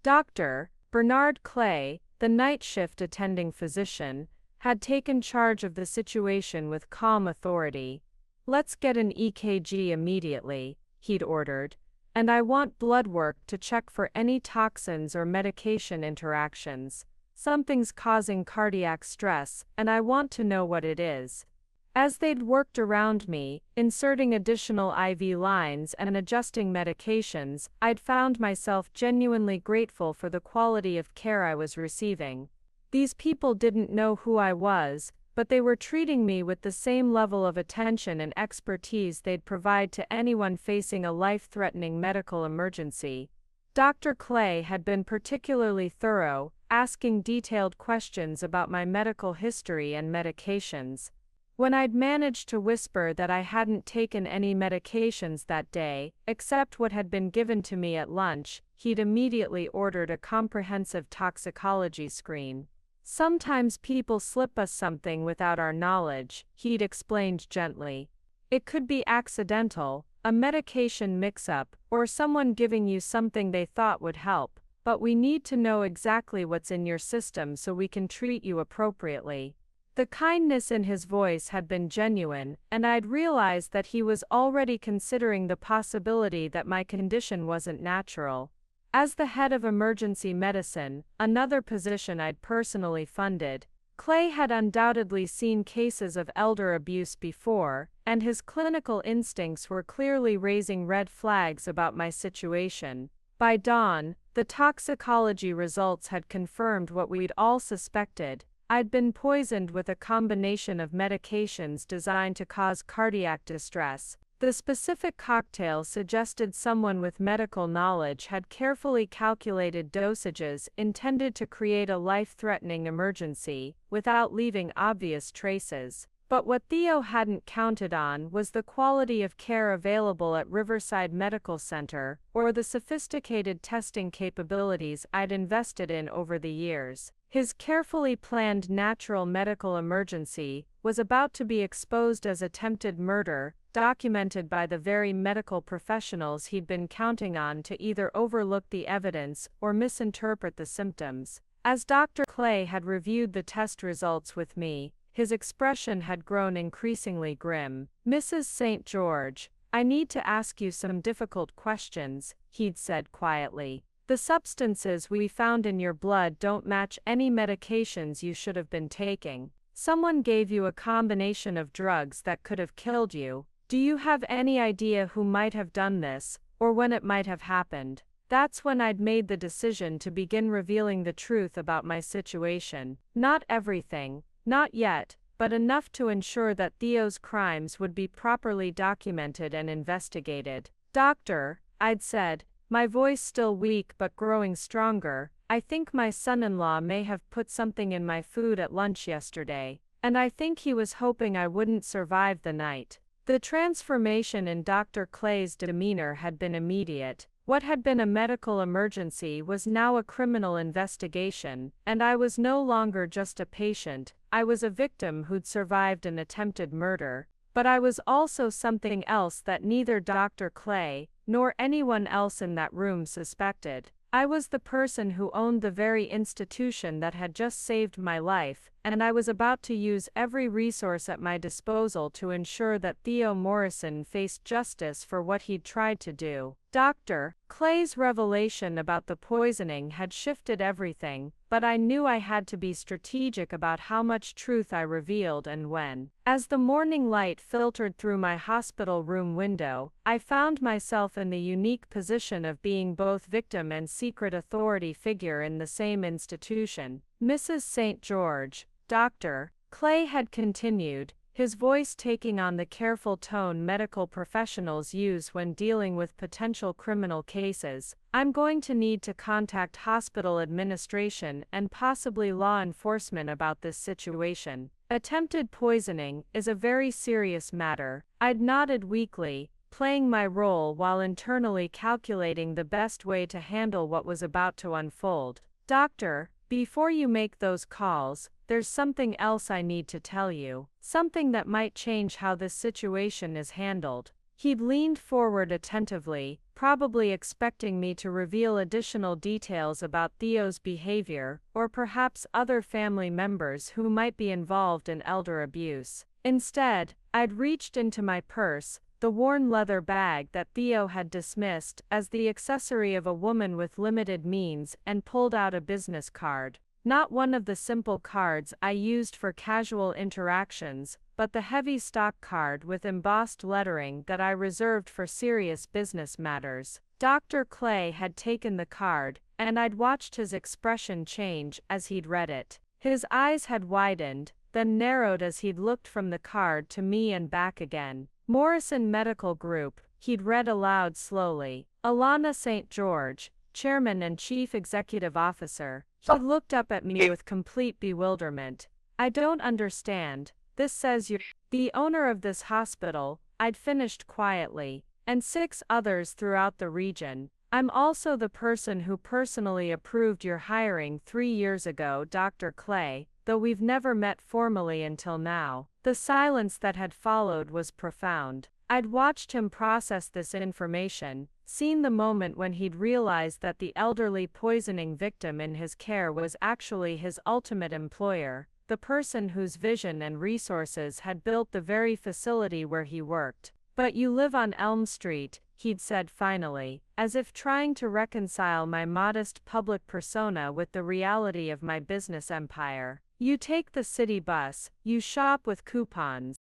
Dr. Bernard Clay, the night shift attending physician, had taken charge of the situation with calm authority. "Let's get an EKG immediately," he'd ordered, "and I want blood work to check for any toxins or medication interactions. Something's causing cardiac stress, and I want to know what it is." As they'd worked around me, inserting additional IV lines and adjusting medications, I'd found myself genuinely grateful for the quality of care I was receiving. These people didn't know who I was, but they were treating me with the same level of attention and expertise they'd provide to anyone facing a life-threatening medical emergency. Dr. Clay had been particularly thorough, asking detailed questions about my medical history and medications. When I'd managed to whisper that I hadn't taken any medications that day, except what had been given to me at lunch, he'd immediately ordered a comprehensive toxicology screen. "Sometimes people slip us something without our knowledge," he'd explained gently. "It could be accidental, a medication mix-up, or someone giving you something they thought would help, but we need to know exactly what's in your system so we can treat you appropriately." The kindness in his voice had been genuine, and I'd realized that he was already considering the possibility that my condition wasn't natural. As the head of emergency medicine, another position I'd personally funded, Clay had undoubtedly seen cases of elder abuse before, and his clinical instincts were clearly raising red flags about my situation. By dawn, the toxicology results had confirmed what we'd all suspected. I'd been poisoned with a combination of medications designed to cause cardiac distress. The specific cocktail suggested someone with medical knowledge had carefully calculated dosages intended to create a life-threatening emergency, without leaving obvious traces. But what Theo hadn't counted on was the quality of care available at Riverside Medical Center, or the sophisticated testing capabilities I'd invested in over the years. His carefully planned natural medical emergency was about to be exposed as attempted murder, documented by the very medical professionals he'd been counting on to either overlook the evidence or misinterpret the symptoms. As Dr. Clay had reviewed the test results with me, his expression had grown increasingly grim. "Mrs. St. George, I need to ask you some difficult questions," he'd said quietly. "The substances we found in your blood don't match any medications you should have been taking. Someone gave you a combination of drugs that could have killed you. Do you have any idea who might have done this, or when it might have happened?" That's when I'd made the decision to begin revealing the truth about my situation. Not everything, not yet, but enough to ensure that Theo's crimes would be properly documented and investigated. "Doctor," I'd said, my voice still weak but growing stronger, "I think my son-in-law may have put something in my food at lunch yesterday, and I think he was hoping I wouldn't survive the night." The transformation in Dr. Clay's demeanor had been immediate. What had been a medical emergency was now a criminal investigation, and I was no longer just a patient, I was a victim who'd survived an attempted murder. But I was also something else that neither Dr. Clay, nor anyone else in that room suspected. I was the person who owned the very institution that had just saved my life, and I was about to use every resource at my disposal to ensure that Theo Morrison faced justice for what he'd tried to do. Dr. Clay's revelation about the poisoning had shifted everything, but I knew I had to be strategic about how much truth I revealed and when. As the morning light filtered through my hospital room window, I found myself in the unique position of being both victim and secret authority figure in the same institution. Mrs. St. George, Dr. Clay had continued, his voice taking on the careful tone medical professionals use when dealing with potential criminal cases. I'm going to need to contact hospital administration and possibly law enforcement about this situation. Attempted poisoning is a very serious matter. I'd nodded weakly, playing my role while internally calculating the best way to handle what was about to unfold. Doctor, before you make those calls, there's something else I need to tell you. Something that might change how this situation is handled. He'd leaned forward attentively, probably expecting me to reveal additional details about Theo's behavior, or perhaps other family members who might be involved in elder abuse. Instead, I'd reached into my purse, the worn leather bag that Theo had dismissed as the accessory of a woman with limited means, and pulled out a business card. Not one of the simple cards I used for casual interactions, but the heavy stock card with embossed lettering that I reserved for serious business matters. Dr. Clay had taken the card, and I'd watched his expression change as he'd read it. His eyes had widened, then narrowed as he'd looked from the card to me and back again. Morrison Medical Group, he'd read aloud slowly. Alana St. George, Chairman and Chief Executive Officer. She looked up at me with complete bewilderment. I don't understand. This says you're the owner of this hospital, I'd finished quietly, and 6 others throughout the region. I'm also the person who personally approved your hiring 3 years ago, Dr. Clay, though we've never met formally until now. The silence that had followed was profound. I'd watched him process this information, seen the moment when he'd realized that the elderly poisoning victim in his care was actually his ultimate employer, the person whose vision and resources had built the very facility where he worked. But you live on Elm Street, he'd said finally, as if trying to reconcile my modest public persona with the reality of my business empire. You take the city bus, you shop with coupons.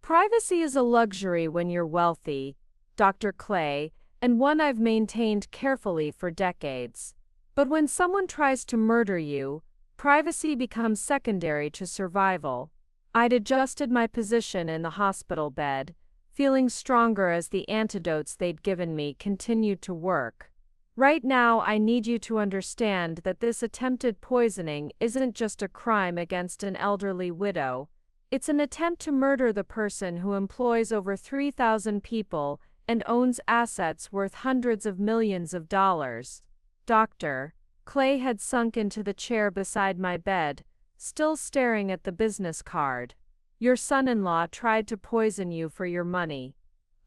Privacy is a luxury when you're wealthy, Dr. Clay, and one I've maintained carefully for decades. But when someone tries to murder you, privacy becomes secondary to survival. I'd adjusted my position in the hospital bed, feeling stronger as the antidotes they'd given me continued to work. Right now, I need you to understand that this attempted poisoning isn't just a crime against an elderly widow. It's an attempt to murder the person who employs over 3,000 people and owns assets worth hundreds of millions of dollars. Dr. Clay had sunk into the chair beside my bed, still staring at the business card. Your son-in-law tried to poison you for your money,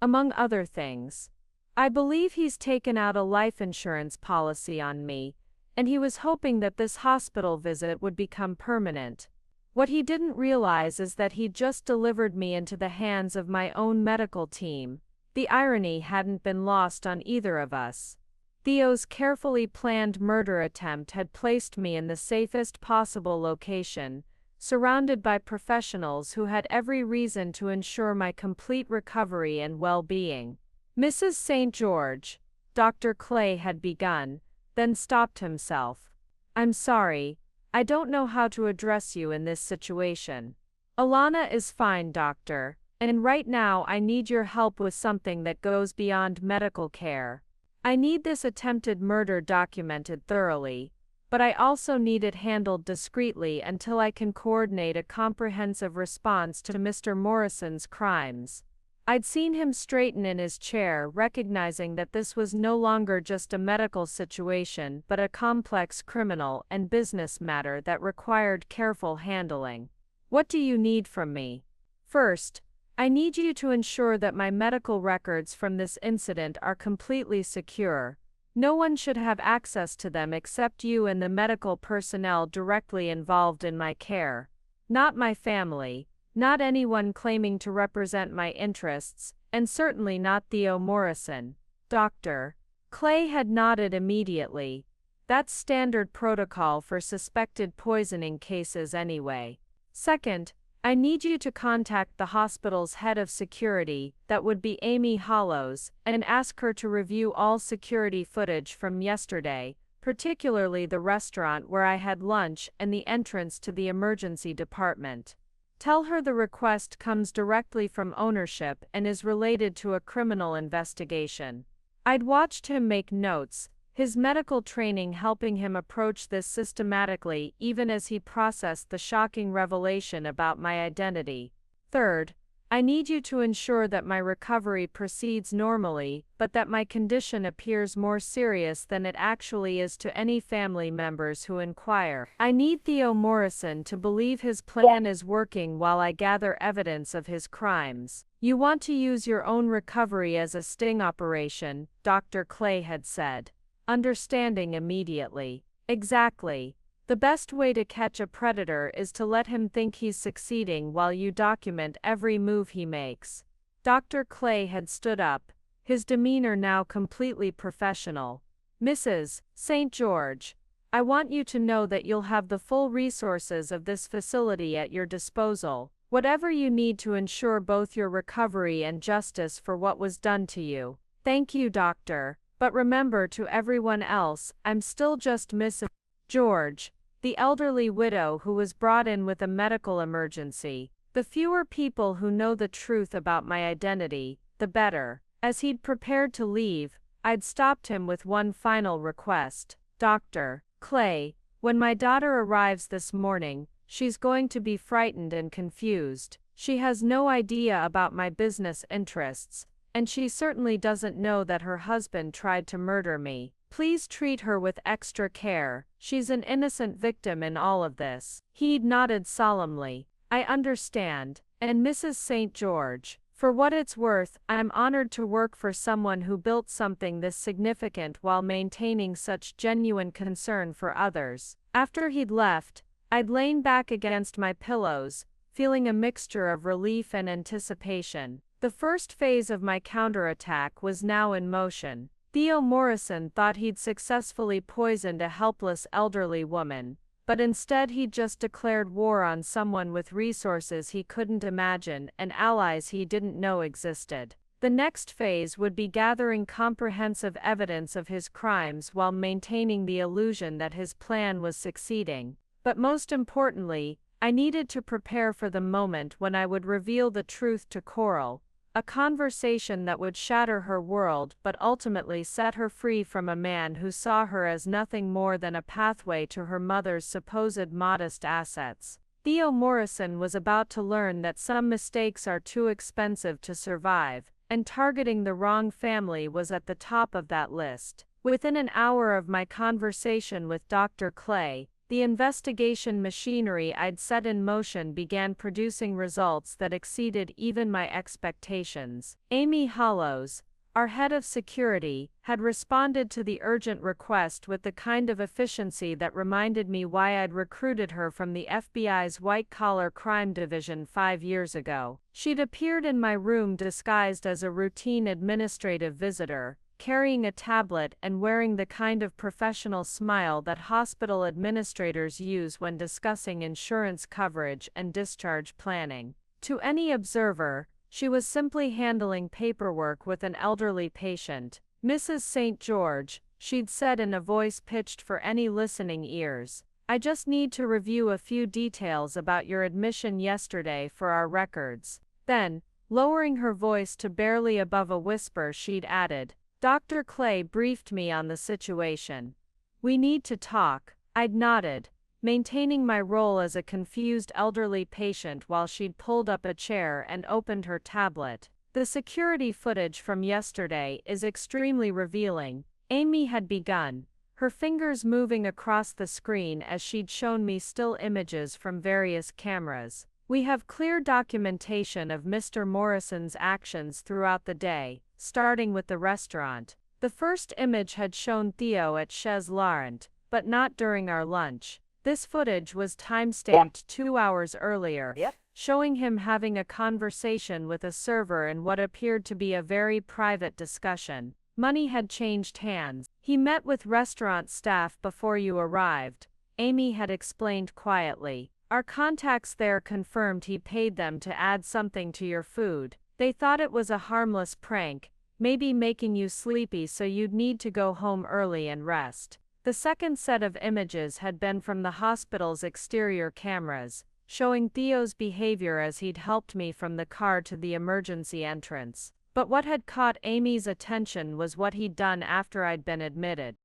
among other things. I believe he's taken out a life insurance policy on me, and he was hoping that this hospital visit would become permanent. What he didn't realize is that he'd just delivered me into the hands of my own medical team. The irony hadn't been lost on either of us. Theo's carefully planned murder attempt had placed me in the safest possible location, surrounded by professionals who had every reason to ensure my complete recovery and well-being. Mrs. St. George, Dr. Clay had begun, then stopped himself. I'm sorry, I don't know how to address you in this situation. Alana is fine, doctor, and right now I need your help with something that goes beyond medical care. I need this attempted murder documented thoroughly, but I also need it handled discreetly until I can coordinate a comprehensive response to Mr. Morrison's crimes. I'd seen him straighten in his chair, recognizing that this was no longer just a medical situation but a complex criminal and business matter that required careful handling. What do you need from me? First, I need you to ensure that my medical records from this incident are completely secure. No one should have access to them except you and the medical personnel directly involved in my care. Not my family, not anyone claiming to represent my interests, and certainly not Theo Morrison. Dr. Clay had nodded immediately. That's standard protocol for suspected poisoning cases anyway. Second, I need you to contact the hospital's head of security, that would be Amy Hollows, and ask her to review all security footage from yesterday, particularly the restaurant where I had lunch and the entrance to the emergency department. Tell her the request comes directly from ownership and is related to a criminal investigation. I'd watched him make notes, his medical training helping him approach this systematically even as he processed the shocking revelation about my identity. Third, I need you to ensure that my recovery proceeds normally, but that my condition appears more serious than it actually is to any family members who inquire. I need Theo Morrison to believe his plan is working while I gather evidence of his crimes. You want to use your own recovery as a sting operation, Dr. Clay had said. Understanding immediately. Exactly. The best way to catch a predator is to let him think he's succeeding while you document every move he makes. Dr. Clay had stood up, his demeanor now completely professional. Mrs. St. George, I want you to know that you'll have the full resources of this facility at your disposal, whatever you need to ensure both your recovery and justice for what was done to you. Thank you, doctor, but remember, to everyone else, I'm still just Mrs. George, the elderly widow who was brought in with a medical emergency. The fewer people who know the truth about my identity, the better. As he'd prepared to leave, I'd stopped him with one final request. Dr. Clay, when my daughter arrives this morning, she's going to be frightened and confused. She has no idea about my business interests, and she certainly doesn't know that her husband tried to murder me. Please treat her with extra care. She's an innocent victim in all of this. He'd nodded solemnly. I understand. And Mrs. St. George, for what it's worth, I'm honored to work for someone who built something this significant while maintaining such genuine concern for others. After he'd left, I'd lain back against my pillows, feeling a mixture of relief and anticipation. The first phase of my counterattack was now in motion. Theo Morrison thought he'd successfully poisoned a helpless elderly woman, but instead he'd just declared war on someone with resources he couldn't imagine and allies he didn't know existed. The next phase would be gathering comprehensive evidence of his crimes while maintaining the illusion that his plan was succeeding. But most importantly, I needed to prepare for the moment when I would reveal the truth to Coral. A conversation that would shatter her world but ultimately set her free from a man who saw her as nothing more than a pathway to her mother's supposed modest assets. Theo Morrison was about to learn that some mistakes are too expensive to survive, and targeting the wrong family was at the top of that list. Within an hour of my conversation with Dr. Clay, the investigation machinery I'd set in motion began producing results that exceeded even my expectations. Amy Hollows, our head of security, had responded to the urgent request with the kind of efficiency that reminded me why I'd recruited her from the FBI's white-collar crime division 5 years ago. She'd appeared in my room disguised as a routine administrative visitor, carrying a tablet and wearing the kind of professional smile that hospital administrators use when discussing insurance coverage and discharge planning. To any observer, she was simply handling paperwork with an elderly patient. Mrs. St. George, she'd said in a voice pitched for any listening ears, I just need to review a few details about your admission yesterday for our records. Then, lowering her voice to barely above a whisper, she'd added, Dr. Clay briefed me on the situation. We need to talk. I'd nodded, maintaining my role as a confused elderly patient while she'd pulled up a chair and opened her tablet. The security footage from yesterday is extremely revealing. Amy had begun, her fingers moving across the screen as she'd shown me still images from various cameras. We have clear documentation of Mr. Morrison's actions throughout the day, starting with the restaurant. The first image had shown Theo at Chez Laurent, but not during our lunch. This footage was timestamped 2 hours earlier, showing him having a conversation with a server in what appeared to be a very private discussion. Money had changed hands. He met with restaurant staff before you arrived, Amy had explained quietly. Our contacts there confirmed he paid them to add something to your food. They thought it was a harmless prank, maybe making you sleepy so you'd need to go home early and rest. The second set of images had been from the hospital's exterior cameras, showing Theo's behavior as he'd helped me from the car to the emergency entrance. But what had caught Amy's attention was what he'd done after I'd been admitted.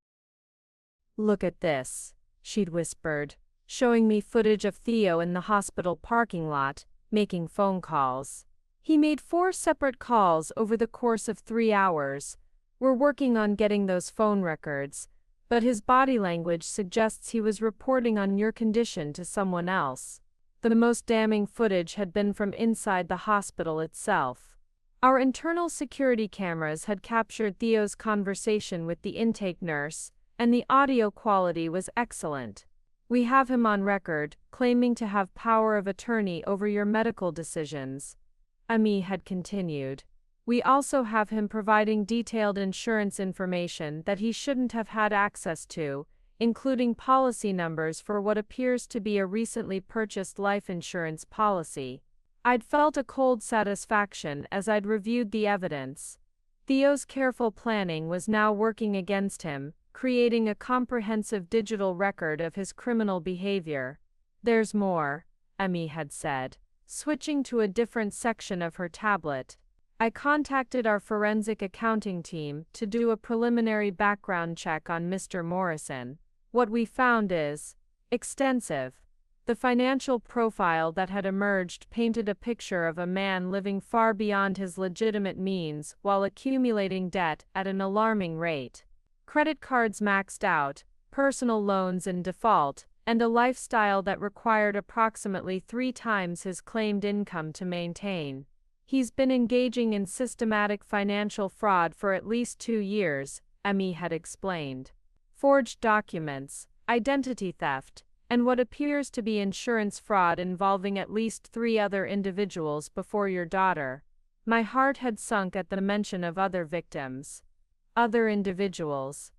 "Look at this," she'd whispered, showing me footage of Theo in the hospital parking lot, making phone calls. He made 4 separate calls over the course of 3 hours. We're working on getting those phone records, but his body language suggests he was reporting on your condition to someone else. The most damning footage had been from inside the hospital itself. Our internal security cameras had captured Theo's conversation with the intake nurse, and the audio quality was excellent. We have him on record, claiming to have power of attorney over your medical decisions, Amy had continued. We also have him providing detailed insurance information that he shouldn't have had access to, including policy numbers for what appears to be a recently purchased life insurance policy. I'd felt a cold satisfaction as I'd reviewed the evidence. Theo's careful planning was now working against him, creating a comprehensive digital record of his criminal behavior. "There's more," Amy had said, switching to a different section of her tablet. "I contacted our forensic accounting team to do a preliminary background check on Mr. Morrison. What we found is extensive. The financial profile that had emerged painted a picture of a man living far beyond his legitimate means while accumulating debt at an alarming rate. Credit cards maxed out, personal loans in default, and a lifestyle that required approximately 3 times his claimed income to maintain. He's been engaging in systematic financial fraud for at least 2 years, Amy had explained. Forged documents, identity theft, and what appears to be insurance fraud involving at least 3 other individuals before your daughter." My heart had sunk at the mention of other victims. Other individuals.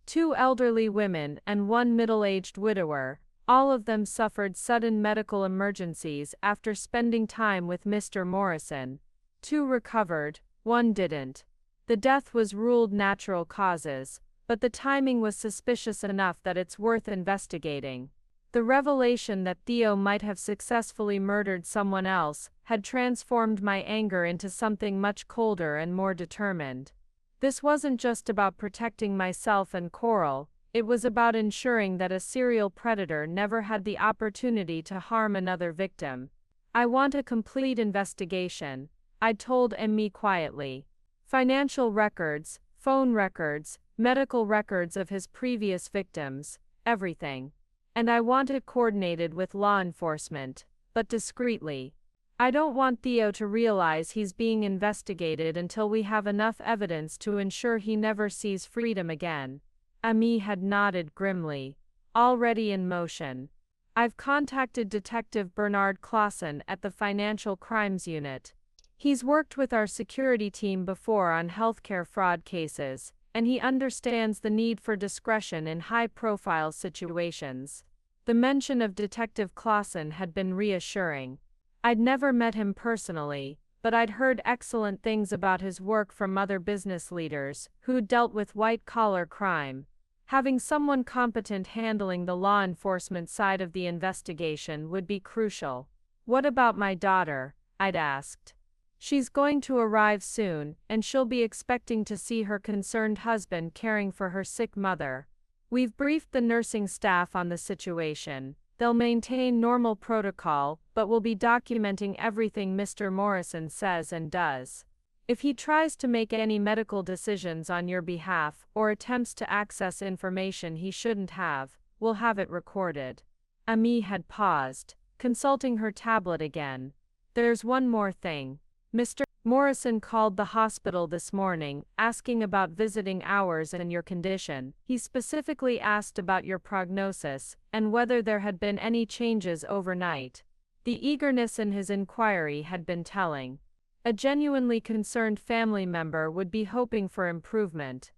2 elderly women and 1 middle-aged widower, all of them suffered sudden medical emergencies after spending time with Mr. Morrison. 2 recovered, 1 didn't. The death was ruled natural causes, but the timing was suspicious enough that it's worth investigating. The revelation that Theo might have successfully murdered someone else had transformed my anger into something much colder and more determined. This wasn't just about protecting myself and Coral, it was about ensuring that a serial predator never had the opportunity to harm another victim. "I want a complete investigation," I'd told Amy quietly. "Financial records, phone records, medical records of his previous victims, everything. And I want it coordinated with law enforcement, but discreetly. I don't want Theo to realize he's being investigated until we have enough evidence to ensure he never sees freedom again." Amy had nodded grimly. "Already in motion. I've contacted Detective Bernard Clausen at the Financial Crimes Unit. He's worked with our security team before on healthcare fraud cases, and he understands the need for discretion in high-profile situations." The mention of Detective Clausen had been reassuring. I'd never met him personally, but I'd heard excellent things about his work from other business leaders who'd dealt with white-collar crime. Having someone competent handling the law enforcement side of the investigation would be crucial. "What about my daughter?" I'd asked. "She's going to arrive soon, and she'll be expecting to see her concerned husband caring for her sick mother. We've briefed the nursing staff on the situation. They'll maintain normal protocol, but will be documenting everything Mr. Morrison says and does. If he tries to make any medical decisions on your behalf or attempts to access information he shouldn't have, we'll have it recorded." Amy had paused. consulting her tablet again. There's one more thing. Mr. Morrison called the hospital this morning, asking about visiting hours and your condition. He specifically asked about your prognosis, and whether there had been any changes overnight. The eagerness in his inquiry had been telling. A genuinely concerned family member would be hoping for improvement.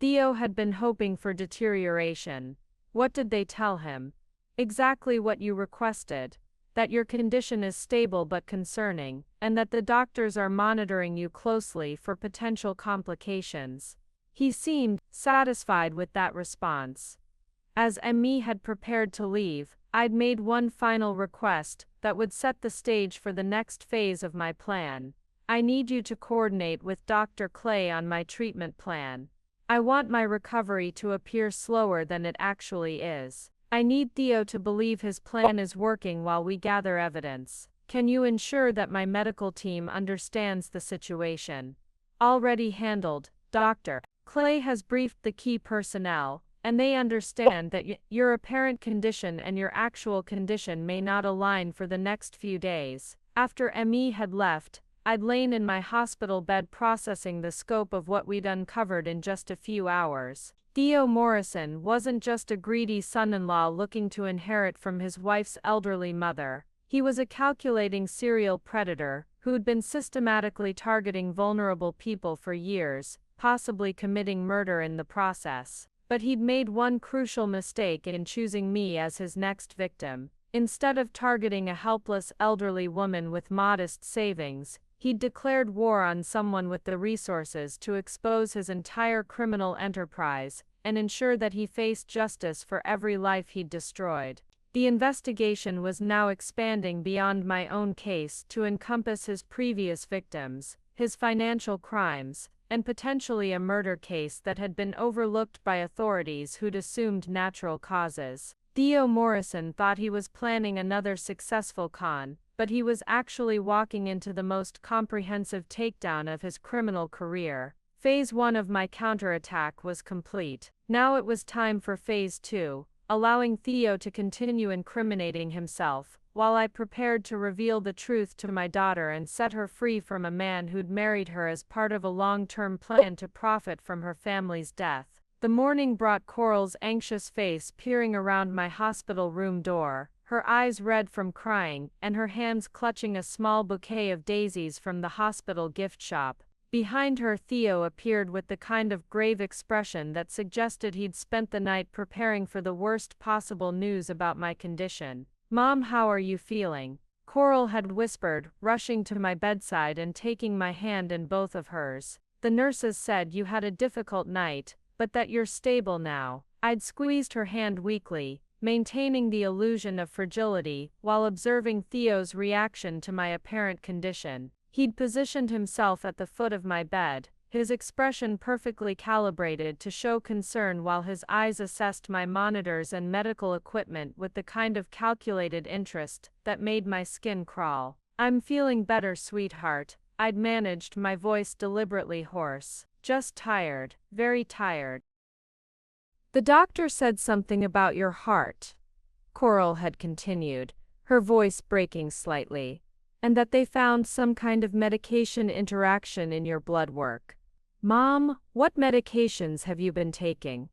Theo had been hoping for deterioration. What did they tell him? Exactly what you requested. That your condition is stable but concerning, and that the doctors are monitoring you closely for potential complications. He seemed satisfied with that response. As me had prepared to leave, I'd made one final request that would set the stage for the next phase of my plan. I need you to coordinate with Dr. Clay on my treatment plan. I want my recovery to appear slower than it actually is. I need Theo to believe his plan is working while we gather evidence. Can you ensure that my medical team understands the situation? Already handled, Dr. Clay has briefed the key personnel, and they understand that your apparent condition and your actual condition may not align for the next few days. After ME had left, I'd lain in my hospital bed processing the scope of what we'd uncovered in just a few hours. Theo Morrison wasn't just a greedy son-in-law looking to inherit from his wife's elderly mother. He was a calculating serial predator who'd been systematically targeting vulnerable people for years, possibly committing murder in the process. But he'd made one crucial mistake in choosing me as his next victim. Instead of targeting a helpless elderly woman with modest savings, he'd declared war on someone with the resources to expose his entire criminal enterprise and ensure that he faced justice for every life he'd destroyed. The investigation was now expanding beyond my own case to encompass his previous victims, his financial crimes, and potentially a murder case that had been overlooked by authorities who'd assumed natural causes. Theo Morrison thought he was planning another successful con, but he was actually walking into the most comprehensive takedown of his criminal career. Phase 1 of my counterattack was complete. Now it was time for Phase 2, allowing Theo to continue incriminating himself, while I prepared to reveal the truth to my daughter and set her free from a man who'd married her as part of a long-term plan to profit from her family's death. The morning brought Coral's anxious face peering around my hospital room door, her eyes red from crying, and her hands clutching a small bouquet of daisies from the hospital gift shop. Behind her, Theo appeared with the kind of grave expression that suggested he'd spent the night preparing for the worst possible news about my condition. "Mom, how are you feeling?" Coral had whispered, rushing to my bedside and taking my hand in both of hers. "The nurses said you had a difficult night, but that you're stable now." I'd squeezed her hand weakly, maintaining the illusion of fragility while observing Theo's reaction to my apparent condition. He'd positioned himself at the foot of my bed, his expression perfectly calibrated to show concern while his eyes assessed my monitors and medical equipment with the kind of calculated interest that made my skin crawl. "I'm feeling better, sweetheart," I'd managed, my voice deliberately hoarse. "Just tired, very tired." "The doctor said something about your heart," Coral had continued, her voice breaking slightly, "and that they found some kind of medication interaction in your blood work." "Mom, what medications have you been taking?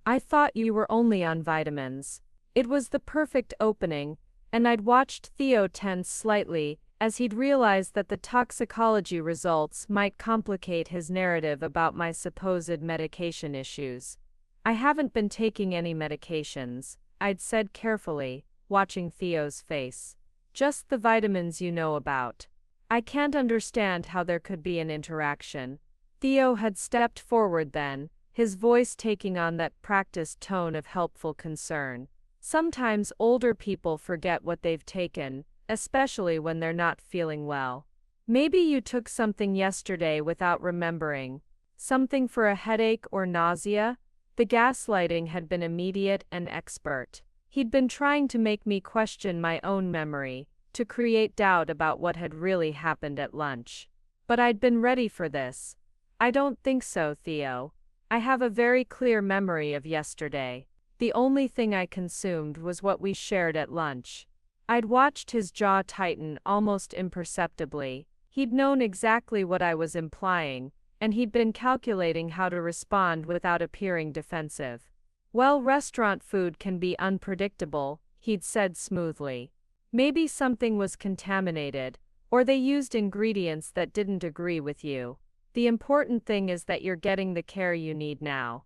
I thought you were only on vitamins." It was the perfect opening, and I'd watched Theo tense slightly as he'd realized that the toxicology results might complicate his narrative about my supposed medication issues. "I haven't been taking any medications," I'd said carefully, watching Theo's face. "Just the vitamins you know about." "I can't understand how there could be an interaction." Theo had stepped forward then, his voice taking on that practiced tone of helpful concern. "Sometimes older people forget what they've taken, especially when they're not feeling well. Maybe you took something yesterday without remembering. Something for a headache or nausea?" The gaslighting had been immediate and expert. He'd been trying to make me question my own memory, to create doubt about what had really happened at lunch. But I'd been ready for this. "I don't think so, Theo. I have a very clear memory of yesterday. The only thing I consumed was what we shared at lunch." I'd watched his jaw tighten almost imperceptibly. He'd known exactly what I was implying, and he'd been calculating how to respond without appearing defensive. Well, restaurant food can be unpredictable, he'd said smoothly. Maybe something was contaminated, or they used ingredients that didn't agree with you. The important thing is that you're getting the care you need now.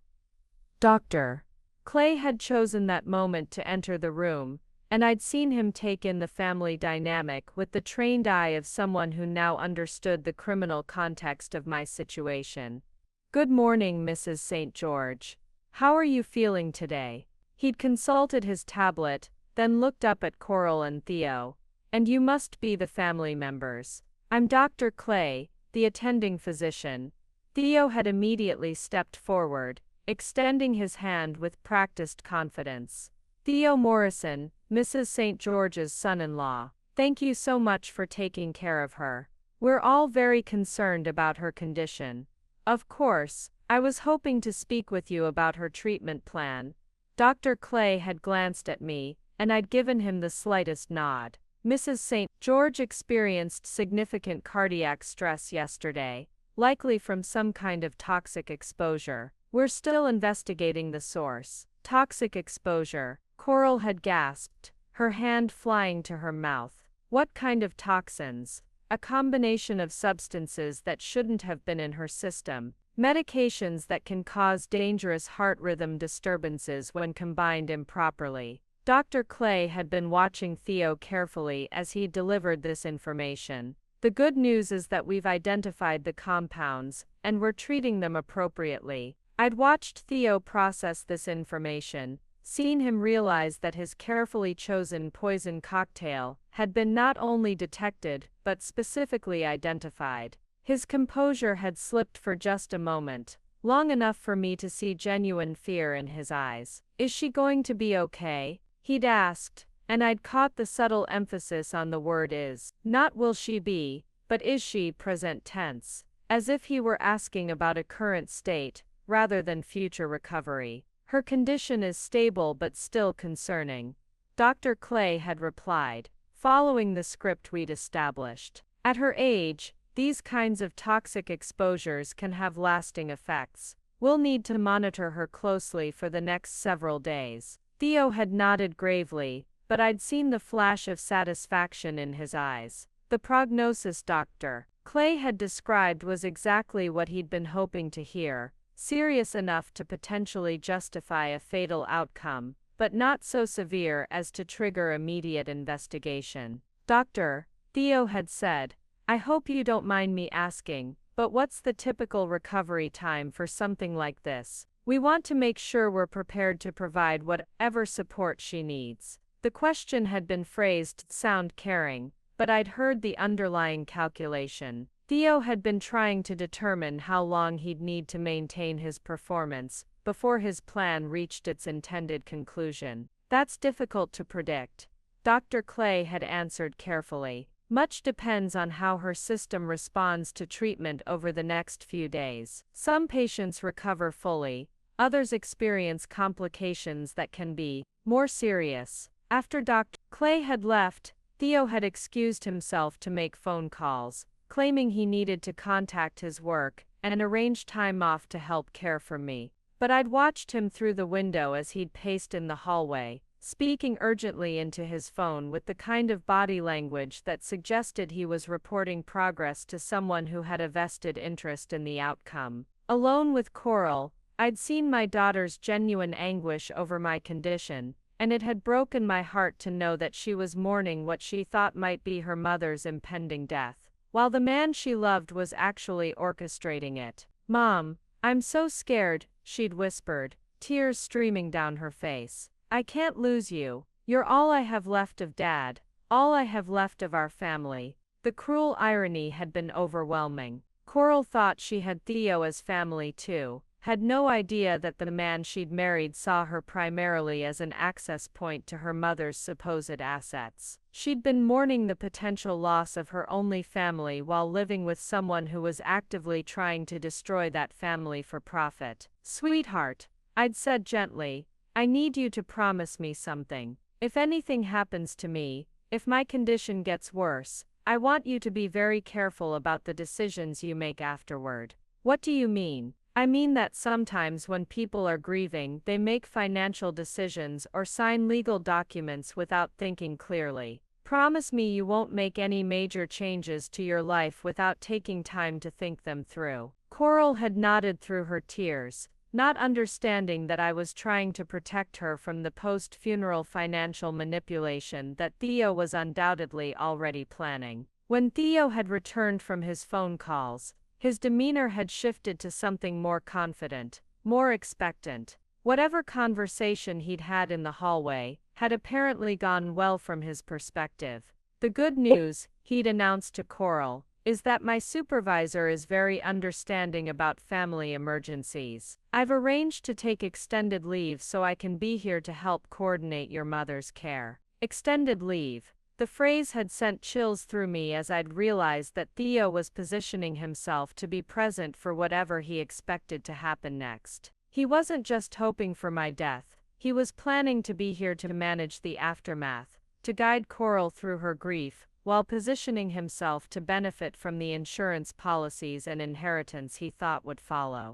Doctor. Clay had chosen that moment to enter the room, and I'd seen him take in the family dynamic with the trained eye of someone who now understood the criminal context of my situation. Good morning, Mrs. St. George. How are you feeling today? He'd consulted his tablet, then looked up at Coral and Theo. And you must be the family members. I'm Dr. Clay, the attending physician. Theo had immediately stepped forward, extending his hand with practiced confidence. Theo Morrison, Mrs. St. George's son-in-law. Thank you so much for taking care of her. We're all very concerned about her condition. Of course, I was hoping to speak with you about her treatment plan. Dr. Clay had glanced at me, and I'd given him the slightest nod. Mrs. St. George experienced significant cardiac stress yesterday, likely from some kind of toxic exposure. We're still investigating the source. Toxic exposure, Coral had gasped, her hand flying to her mouth. What kind of toxins? A combination of substances that shouldn't have been in her system. Medications that can cause dangerous heart rhythm disturbances when combined improperly. Dr. Clay had been watching Theo carefully as he delivered this information. The good news is that we've identified the compounds, and we're treating them appropriately. I'd watched Theo process this information, seen him realize that his carefully chosen poison cocktail had been not only detected, but specifically identified. His composure had slipped for just a moment, long enough for me to see genuine fear in his eyes. Is she going to be okay? He'd asked, and I'd caught the subtle emphasis on the word is. Not will she be, but is she present tense, as if he were asking about a current state, rather than future recovery. Her condition is stable but still concerning. Dr. Clay had replied, following the script we'd established. At her age, these kinds of toxic exposures can have lasting effects. We'll need to monitor her closely for the next several days. Theo had nodded gravely, but I'd seen the flash of satisfaction in his eyes. The prognosis Dr. Clay had described was exactly what he'd been hoping to hear, serious enough to potentially justify a fatal outcome, but not so severe as to trigger immediate investigation. Doctor, Theo had said, I hope you don't mind me asking, but what's the typical recovery time for something like this? We want to make sure we're prepared to provide whatever support she needs. The question had been phrased to sound caring, but I'd heard the underlying calculation. Theo had been trying to determine how long he'd need to maintain his performance before his plan reached its intended conclusion. That's difficult to predict. Dr. Clay had answered carefully. Much depends on how her system responds to treatment over the next few days. Some patients recover fully, others experience complications that can be more serious. After Dr. Clay had left, Theo had excused himself to make phone calls, claiming he needed to contact his work and arrange time off to help care for me. But I'd watched him through the window as he'd paced in the hallway, speaking urgently into his phone with the kind of body language that suggested he was reporting progress to someone who had a vested interest in the outcome. Alone with Coral, I'd seen my daughter's genuine anguish over my condition, and it had broken my heart to know that she was mourning what she thought might be her mother's impending death, while the man she loved was actually orchestrating it. Mom, I'm so scared, she'd whispered, tears streaming down her face. I can't lose you. You're all I have left of Dad, all I have left of our family. The cruel irony had been overwhelming. Coral thought she had Theo as family too, had no idea that the man she'd married saw her primarily as an access point to her mother's supposed assets. She'd been mourning the potential loss of her only family while living with someone who was actively trying to destroy that family for profit. Sweetheart, I'd said gently, I need you to promise me something. If anything happens to me, If my condition gets worse, I want you to be very careful about the decisions you make afterward. What do you mean? I mean that sometimes when people are grieving, they make financial decisions or sign legal documents without thinking clearly. Promise me you won't make any major changes to your life without taking time to think them through. Coral had nodded through her tears, not understanding that I was trying to protect her from the post-funeral financial manipulation that Theo was undoubtedly already planning. When Theo had returned from his phone calls, his demeanor had shifted to something more confident, more expectant. Whatever conversation he'd had in the hallway had apparently gone well from his perspective. The good news, he'd announced to Coral, is that my supervisor is very understanding about family emergencies. I've arranged to take extended leave so I can be here to help coordinate your mother's care. Extended leave. The phrase had sent chills through me as I'd realized that Theo was positioning himself to be present for whatever he expected to happen next. He wasn't just hoping for my death, he was planning to be here to manage the aftermath, to guide Coral through her grief, while positioning himself to benefit from the insurance policies and inheritance he thought would follow.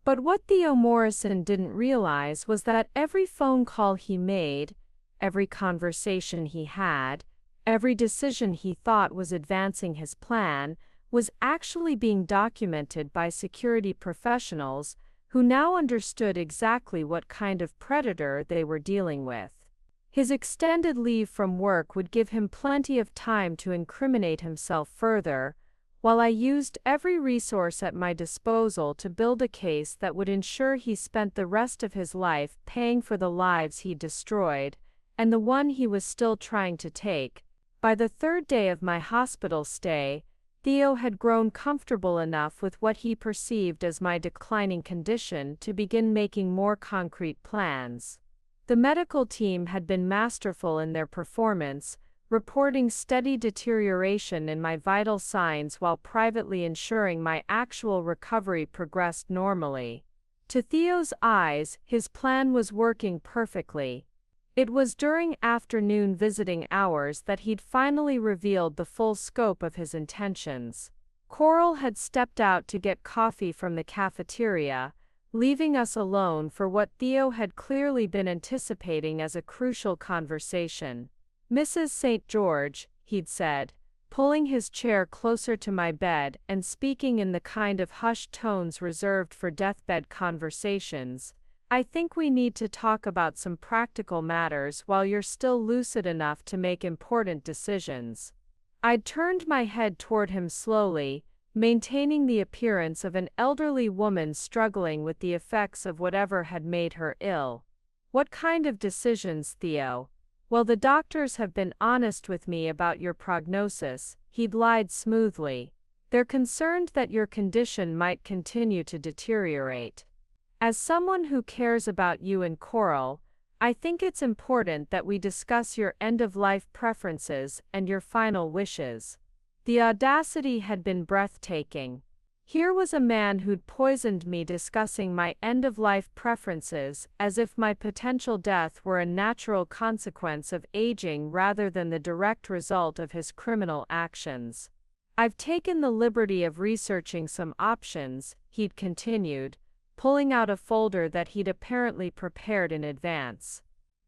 But what Theo Morrison didn't realize was that every phone call he made, every conversation he had, every decision he thought was advancing his plan, was actually being documented by security professionals who now understood exactly what kind of predator they were dealing with. His extended leave from work would give him plenty of time to incriminate himself further, while I used every resource at my disposal to build a case that would ensure he spent the rest of his life paying for the lives he destroyed, and the one he was still trying to take. By the third day of my hospital stay, Theo had grown comfortable enough with what he perceived as my declining condition to begin making more concrete plans. The medical team had been masterful in their performance, reporting steady deterioration in my vital signs while privately ensuring my actual recovery progressed normally. To Theo's eyes, his plan was working perfectly. It was during afternoon visiting hours that he'd finally revealed the full scope of his intentions. Coral had stepped out to get coffee from the cafeteria, leaving us alone for what Theo had clearly been anticipating as a crucial conversation. "Mrs. St. George," he'd said, pulling his chair closer to my bed and speaking in the kind of hushed tones reserved for deathbed conversations, "I think we need to talk about some practical matters while you're still lucid enough to make important decisions." I'd turned my head toward him slowly, maintaining the appearance of an elderly woman struggling with the effects of whatever had made her ill. "What kind of decisions, Theo?" "Well, the doctors have been honest with me about your prognosis," he'd lied smoothly. "They're concerned that your condition might continue to deteriorate. As someone who cares about you and Coral, I think it's important that we discuss your end-of-life preferences and your final wishes." The audacity had been breathtaking. Here was a man who'd poisoned me discussing my end-of-life preferences as if my potential death were a natural consequence of aging rather than the direct result of his criminal actions. "I've taken the liberty of researching some options," he'd continued, pulling out a folder that he'd apparently prepared in advance.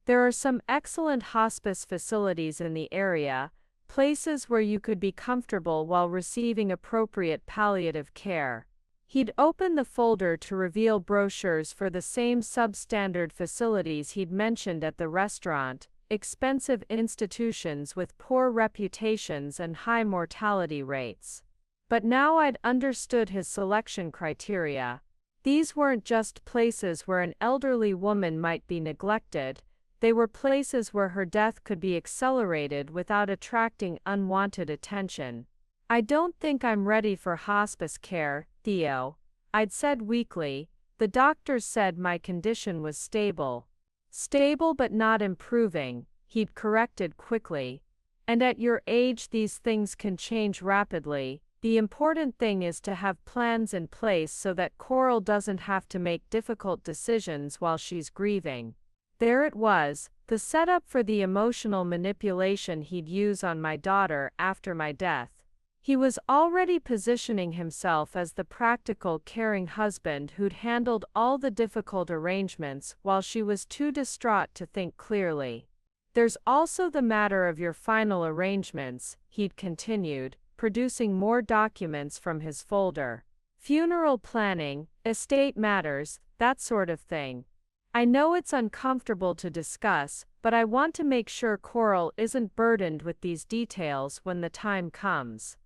"There are some excellent hospice facilities in the area, places where you could be comfortable while receiving appropriate palliative care." He'd opened the folder to reveal brochures for the same substandard facilities he'd mentioned at the restaurant, expensive institutions with poor reputations and high mortality rates. But now I'd understood his selection criteria. These weren't just places where an elderly woman might be neglected, they were places where her death could be accelerated without attracting unwanted attention. "I don't think I'm ready for hospice care, Theo," I'd said weakly. "The doctors said my condition was stable." "Stable but not improving," he'd corrected quickly. "And at your age these things can change rapidly. The important thing is to have plans in place so that Coral doesn't have to make difficult decisions while she's grieving." There it was, the setup for the emotional manipulation he'd use on my daughter after my death. He was already positioning himself as the practical, caring husband who'd handled all the difficult arrangements while she was too distraught to think clearly. There's also the matter of your final arrangements, he'd continued, producing more documents from his folder. Funeral planning, estate matters, that sort of thing. I know it's uncomfortable to discuss, but I want to make sure Coral isn't burdened with these details when the time comes.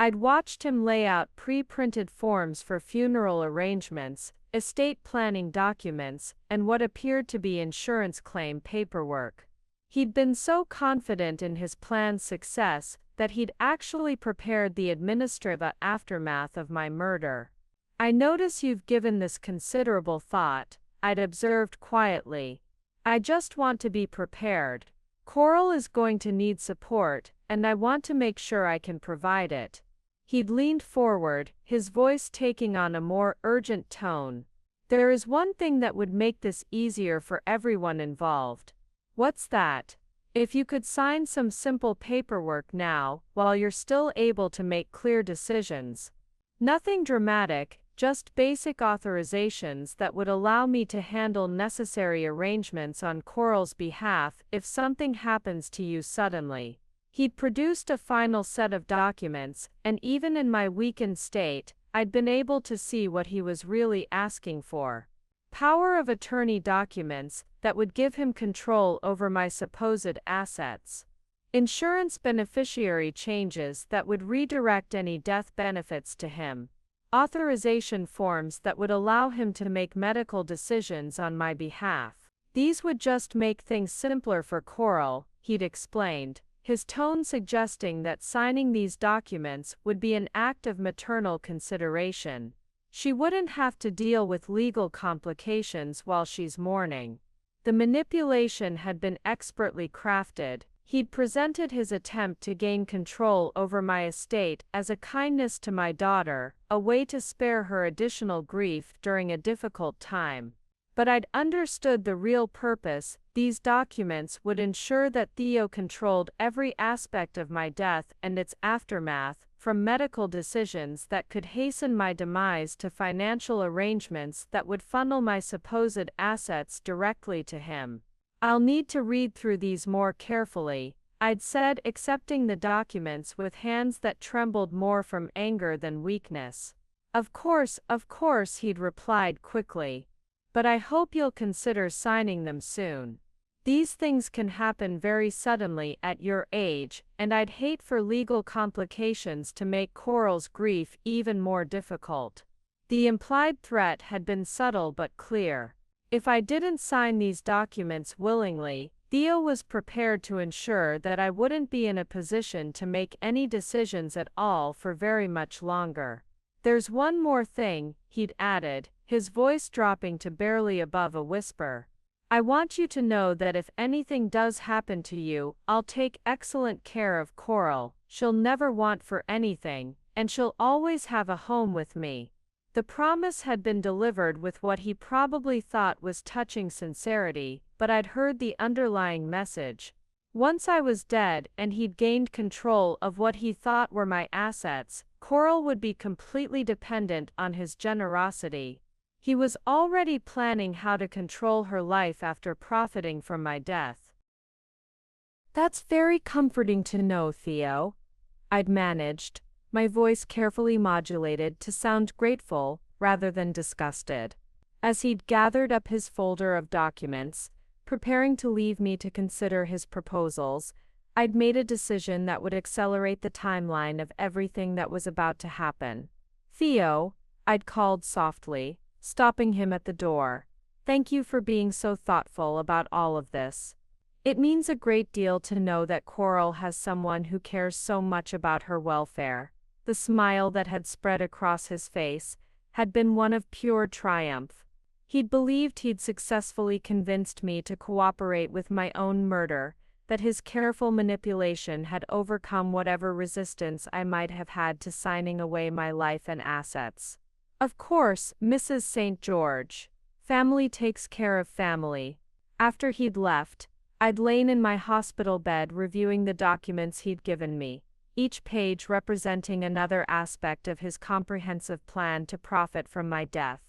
I'd watched him lay out pre-printed forms for funeral arrangements, estate planning documents, and what appeared to be insurance claim paperwork. He'd been so confident in his plan's success that he'd actually prepared the administrative aftermath of my murder. I notice you've given this considerable thought, I'd observed quietly. I just want to be prepared. Coral is going to need support, and I want to make sure I can provide it. He'd leaned forward, his voice taking on a more urgent tone. There is one thing that would make this easier for everyone involved. What's that? If you could sign some simple paperwork now, while you're still able to make clear decisions. Nothing dramatic, just basic authorizations that would allow me to handle necessary arrangements on Coral's behalf if something happens to you suddenly. He'd produced a final set of documents, and even in my weakened state, I'd been able to see what he was really asking for. Power of attorney documents that would give him control over my supposed assets. Insurance beneficiary changes that would redirect any death benefits to him. Authorization forms that would allow him to make medical decisions on my behalf. These would just make things simpler for Coral, he'd explained, his tone suggesting that signing these documents would be an act of maternal consideration. She wouldn't have to deal with legal complications while she's mourning. The manipulation had been expertly crafted. He'd presented his attempt to gain control over my estate as a kindness to my daughter, a way to spare her additional grief during a difficult time. But I'd understood the real purpose. These documents would ensure that Theo controlled every aspect of my death and its aftermath, from medical decisions that could hasten my demise to financial arrangements that would funnel my supposed assets directly to him. I'll need to read through these more carefully, I'd said, accepting the documents with hands that trembled more from anger than weakness. Of course, he'd replied quickly. But I hope you'll consider signing them soon. These things can happen very suddenly at your age, and I'd hate for legal complications to make Coral's grief even more difficult. The implied threat had been subtle but clear. If I didn't sign these documents willingly, Theo was prepared to ensure that I wouldn't be in a position to make any decisions at all for very much longer. There's one more thing, he'd added, his voice dropping to barely above a whisper. I want you to know that if anything does happen to you, I'll take excellent care of Coral. She'll never want for anything, and she'll always have a home with me. The promise had been delivered with what he probably thought was touching sincerity, but I'd heard the underlying message. Once I was dead and he'd gained control of what he thought were my assets, Coral would be completely dependent on his generosity. He was already planning how to control her life after profiting from my death. That's very comforting to know, Theo. I'd managed, my voice carefully modulated to sound grateful rather than disgusted. As he'd gathered up his folder of documents, preparing to leave me to consider his proposals, I'd made a decision that would accelerate the timeline of everything that was about to happen. Theo, I'd called softly, stopping him at the door. Thank you for being so thoughtful about all of this. It means a great deal to know that Coral has someone who cares so much about her welfare. The smile that had spread across his face had been one of pure triumph. He'd believed he'd successfully convinced me to cooperate with my own murder, that his careful manipulation had overcome whatever resistance I might have had to signing away my life and assets. Of course, Mrs. St. George. Family takes care of family. After he'd left, I'd lain in my hospital bed reviewing the documents he'd given me, each page representing another aspect of his comprehensive plan to profit from my death.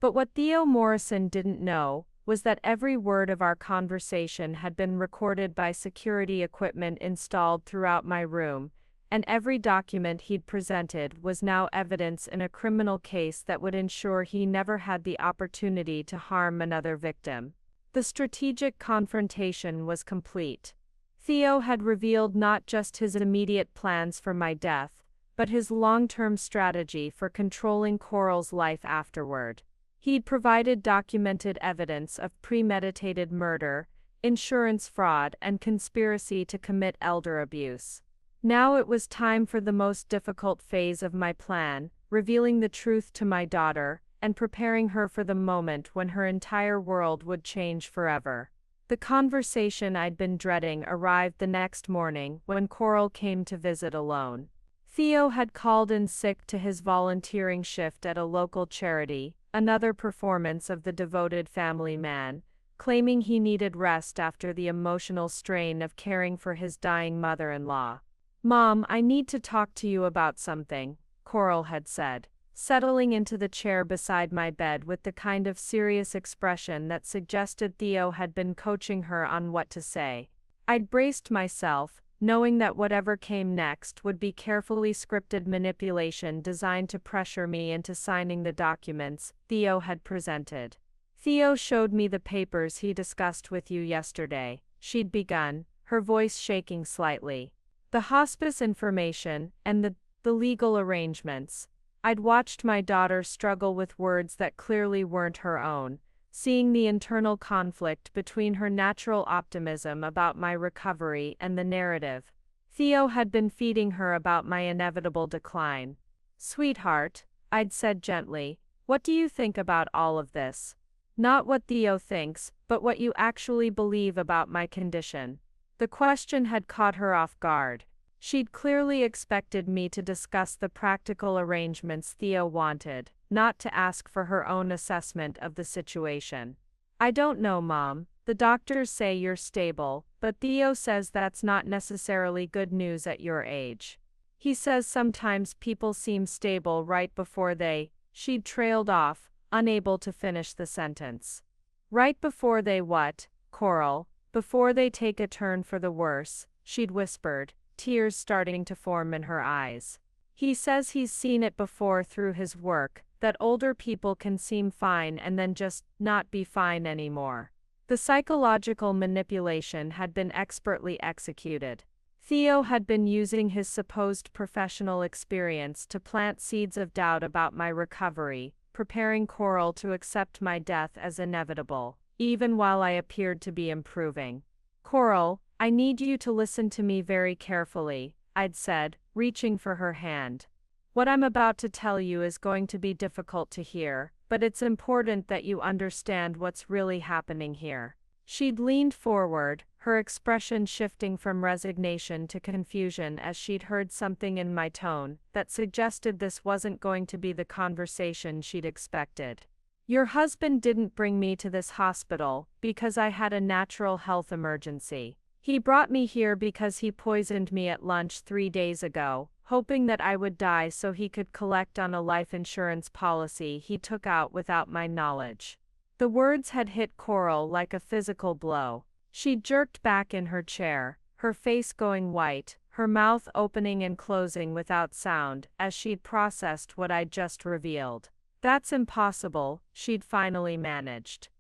But what Theo Morrison didn't know was that every word of our conversation had been recorded by security equipment installed throughout my room, and every document he'd presented was now evidence in a criminal case that would ensure he never had the opportunity to harm another victim. The strategic confrontation was complete. Theo had revealed not just his immediate plans for my death, but his long-term strategy for controlling Coral's life afterward. He'd provided documented evidence of premeditated murder, insurance fraud, and conspiracy to commit elder abuse. Now it was time for the most difficult phase of my plan, revealing the truth to my daughter, and preparing her for the moment when her entire world would change forever. The conversation I'd been dreading arrived the next morning when Coral came to visit alone. Theo had called in sick to his volunteering shift at a local charity, another performance of the devoted family man, claiming he needed rest after the emotional strain of caring for his dying mother-in-law. "Mom, I need to talk to you about something," Coral had said, settling into the chair beside my bed with the kind of serious expression that suggested Theo had been coaching her on what to say. I'd braced myself, knowing that whatever came next would be carefully scripted manipulation designed to pressure me into signing the documents Theo had presented. "Theo showed me the papers he discussed with you yesterday," she'd begun, her voice shaking slightly. "The hospice information, and the legal arrangements." I'd watched my daughter struggle with words that clearly weren't her own, seeing the internal conflict between her natural optimism about my recovery and the narrative Theo had been feeding her about my inevitable decline. "Sweetheart," I'd said gently, "what do you think about all of this? Not what Theo thinks, but what you actually believe about my condition." The question had caught her off guard. She'd clearly expected me to discuss the practical arrangements Theo wanted, not to ask for her own assessment of the situation. "I don't know, Mom. The doctors say you're stable, but Theo says that's not necessarily good news at your age. He says sometimes people seem stable right before they..." She'd trailed off, unable to finish the sentence. "Right before they what, Coral? Before they take a turn for the worse," she'd whispered, tears starting to form in her eyes. "He says he's seen it before through his work, that older people can seem fine and then just not be fine anymore." The psychological manipulation had been expertly executed. Theo had been using his supposed professional experience to plant seeds of doubt about my recovery, preparing Coral to accept my death as inevitable, even while I appeared to be improving. "Coral, I need you to listen to me very carefully," I'd said, reaching for her hand. "What I'm about to tell you is going to be difficult to hear, but it's important that you understand what's really happening here." She'd leaned forward, her expression shifting from resignation to confusion as she'd heard something in my tone that suggested this wasn't going to be the conversation she'd expected. "Your husband didn't bring me to this hospital because I had a natural health emergency. He brought me here because he poisoned me at lunch 3 days ago, hoping that I would die so he could collect on a life insurance policy he took out without my knowledge." The words had hit Coral like a physical blow. She jerked back in her chair, her face going white, her mouth opening and closing without sound as she'd processed what I'd just revealed. "That's impossible," she'd finally managed.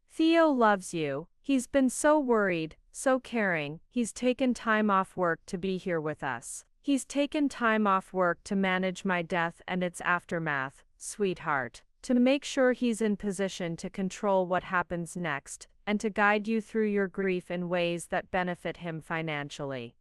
"Theo loves you. He's been so worried, so caring. He's taken time off work to be here with us. He's taken time off work to manage my death and its aftermath, sweetheart, to make sure he's in position to control what happens next, and to guide you through your grief in ways that benefit him financially."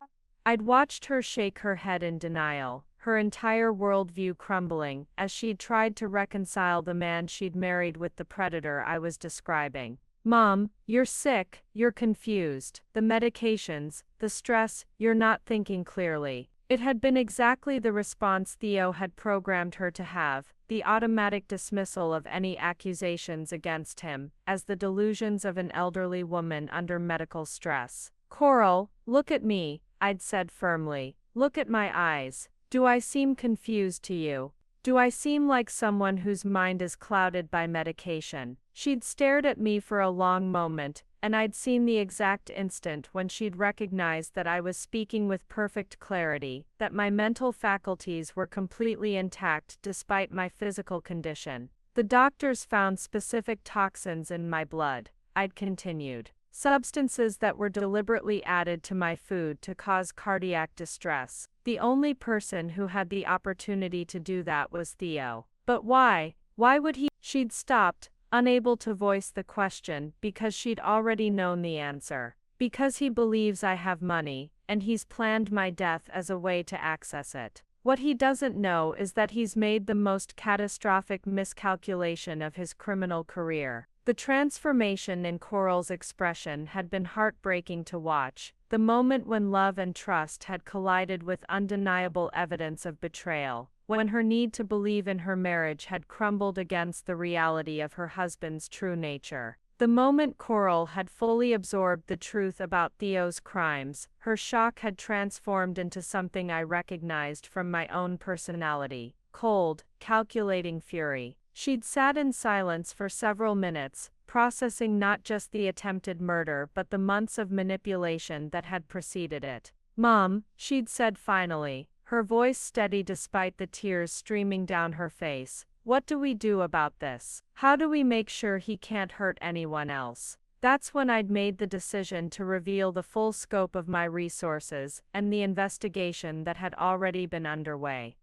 I'd watched her shake her head in denial, her entire worldview crumbling as she'd tried to reconcile the man she'd married with the predator I was describing. "Mom, you're sick, you're confused, the medications, the stress, you're not thinking clearly." It had been exactly the response Theo had programmed her to have, the automatic dismissal of any accusations against him, as the delusions of an elderly woman under medical stress. "Coral, look at me," I'd said firmly. "Look at my eyes. Do I seem confused to you? Do I seem like someone whose mind is clouded by medication?" She'd stared at me for a long moment, and I'd seen the exact instant when she'd recognized that I was speaking with perfect clarity, that my mental faculties were completely intact despite my physical condition. "The doctors found specific toxins in my blood," I'd continued. "Substances that were deliberately added to my food to cause cardiac distress. The only person who had the opportunity to do that was Theo. But why? Why would he?" She'd stopped, unable to voice the question because she'd already known the answer. "Because he believes I have money, and he's planned my death as a way to access it. What he doesn't know is that he's made the most catastrophic miscalculation of his criminal career." The transformation in Coral's expression had been heartbreaking to watch, the moment when love and trust had collided with undeniable evidence of betrayal, when her need to believe in her marriage had crumbled against the reality of her husband's true nature. The moment Coral had fully absorbed the truth about Theo's crimes, her shock had transformed into something I recognized from my own personality: cold, calculating fury. She'd sat in silence for several minutes, processing not just the attempted murder but the months of manipulation that had preceded it. "Mom," she'd said finally, her voice steady despite the tears streaming down her face, "what do we do about this? How do we make sure he can't hurt anyone else?" That's when I'd made the decision to reveal the full scope of my resources and the investigation that had already been underway.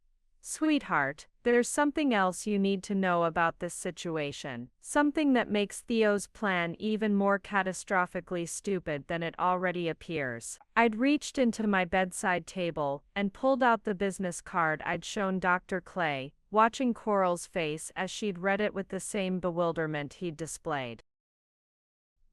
"Sweetheart, there's something else you need to know about this situation. Something that makes Theo's plan even more catastrophically stupid than it already appears." I'd reached into my bedside table and pulled out the business card I'd shown Dr. Clay, watching Coral's face as she'd read it with the same bewilderment he'd displayed.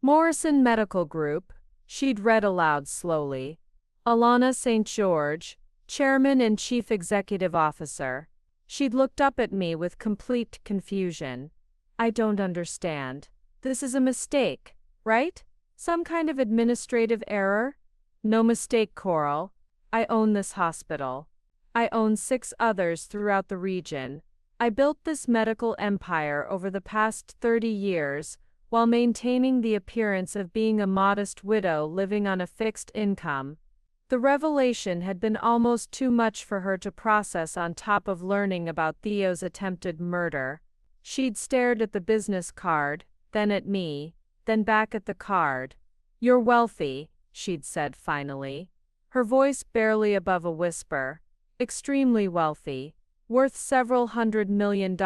"Morrison Medical Group," she'd read aloud slowly. "Alana St. George, Chairman and Chief Executive Officer." She'd looked up at me with complete confusion. "I don't understand. This is a mistake, right? Some kind of administrative error?" "No mistake, Coral. I own this hospital. I own 6 others throughout the region. I built this medical empire over the past 30 years, while maintaining the appearance of being a modest widow living on a fixed income." The revelation had been almost too much for her to process on top of learning about Theo's attempted murder. She'd stared at the business card, then at me, then back at the card. "You're wealthy," she'd said finally, her voice barely above a whisper. "Extremely wealthy. Worth several $100 million